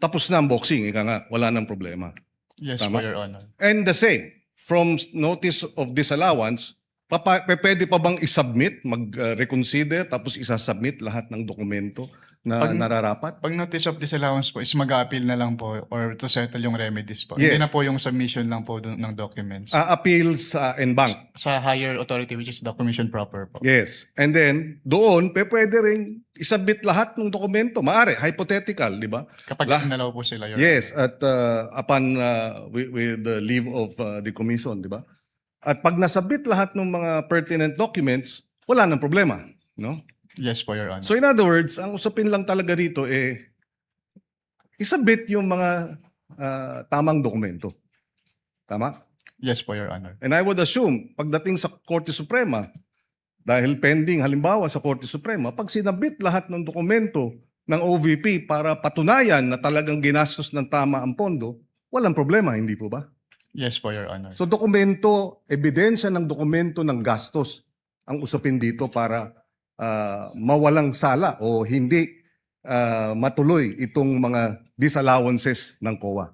tapos na ang boxing, ika nga, wala nang problema. Yes Tama? po, Your Honor. And the same, from notice of disallowance, pwede pa bang isubmit, mag-reconsider, tapos isasubmit lahat ng dokumento na nararapat? Pag notice of disallowance po is mag-a-appeal na lang po or to settle yung remedies po. Yes. Hindi na po yung submission lang po ng documents. Appeal sa en-bank. Sa higher authority which is the commission proper po. Yes. And then, doon, pwede rin isubmit lahat ng dokumento. Maari, hypothetical, di ba? Kapag inalaw po sila, Your Yes, at upon with the leave of the commission, di ba? At pag nasabit lahat ng mga pertinent documents, wala nang problema, no? Yes po, Your Honor. So in other words, ang usapin lang talaga rito isabit yung mga tamang dokumento. Tama? Yes po, Your Honor. And I would assume, pagdating sa Korte Suprema, dahil pending halimbawa sa Korte Suprema, pag sinabit lahat ng dokumento ng OVP para patunayan na talagang ginastos ng tama ang pondo, walang problema, hindi po ba? Yes po, Your Honor. So dokumento, ebidensya ng dokumento ng gastos ang usapin dito para mawalang sala o hindi matuloy itong mga disallowances ng COA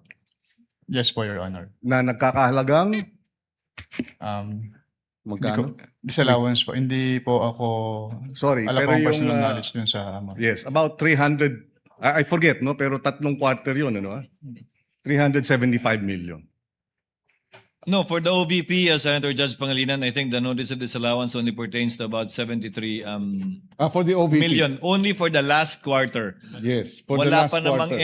Yes po, Your Honor. na nagkakahalagang magkano? Disallowance po. Hindi po ako Sorry, alam pero ko ang yung personal knowledge dun sa yes, about 300 I forget, no, pero 3 quarter 'yun, ano? 375 million. No, for the OVP, Senator Judge Pangilinan, I think the notice of disallowance only pertains to about 73 For the OVP. million. Only for the last quarter. Yes, for the Wala last pa namang quarter.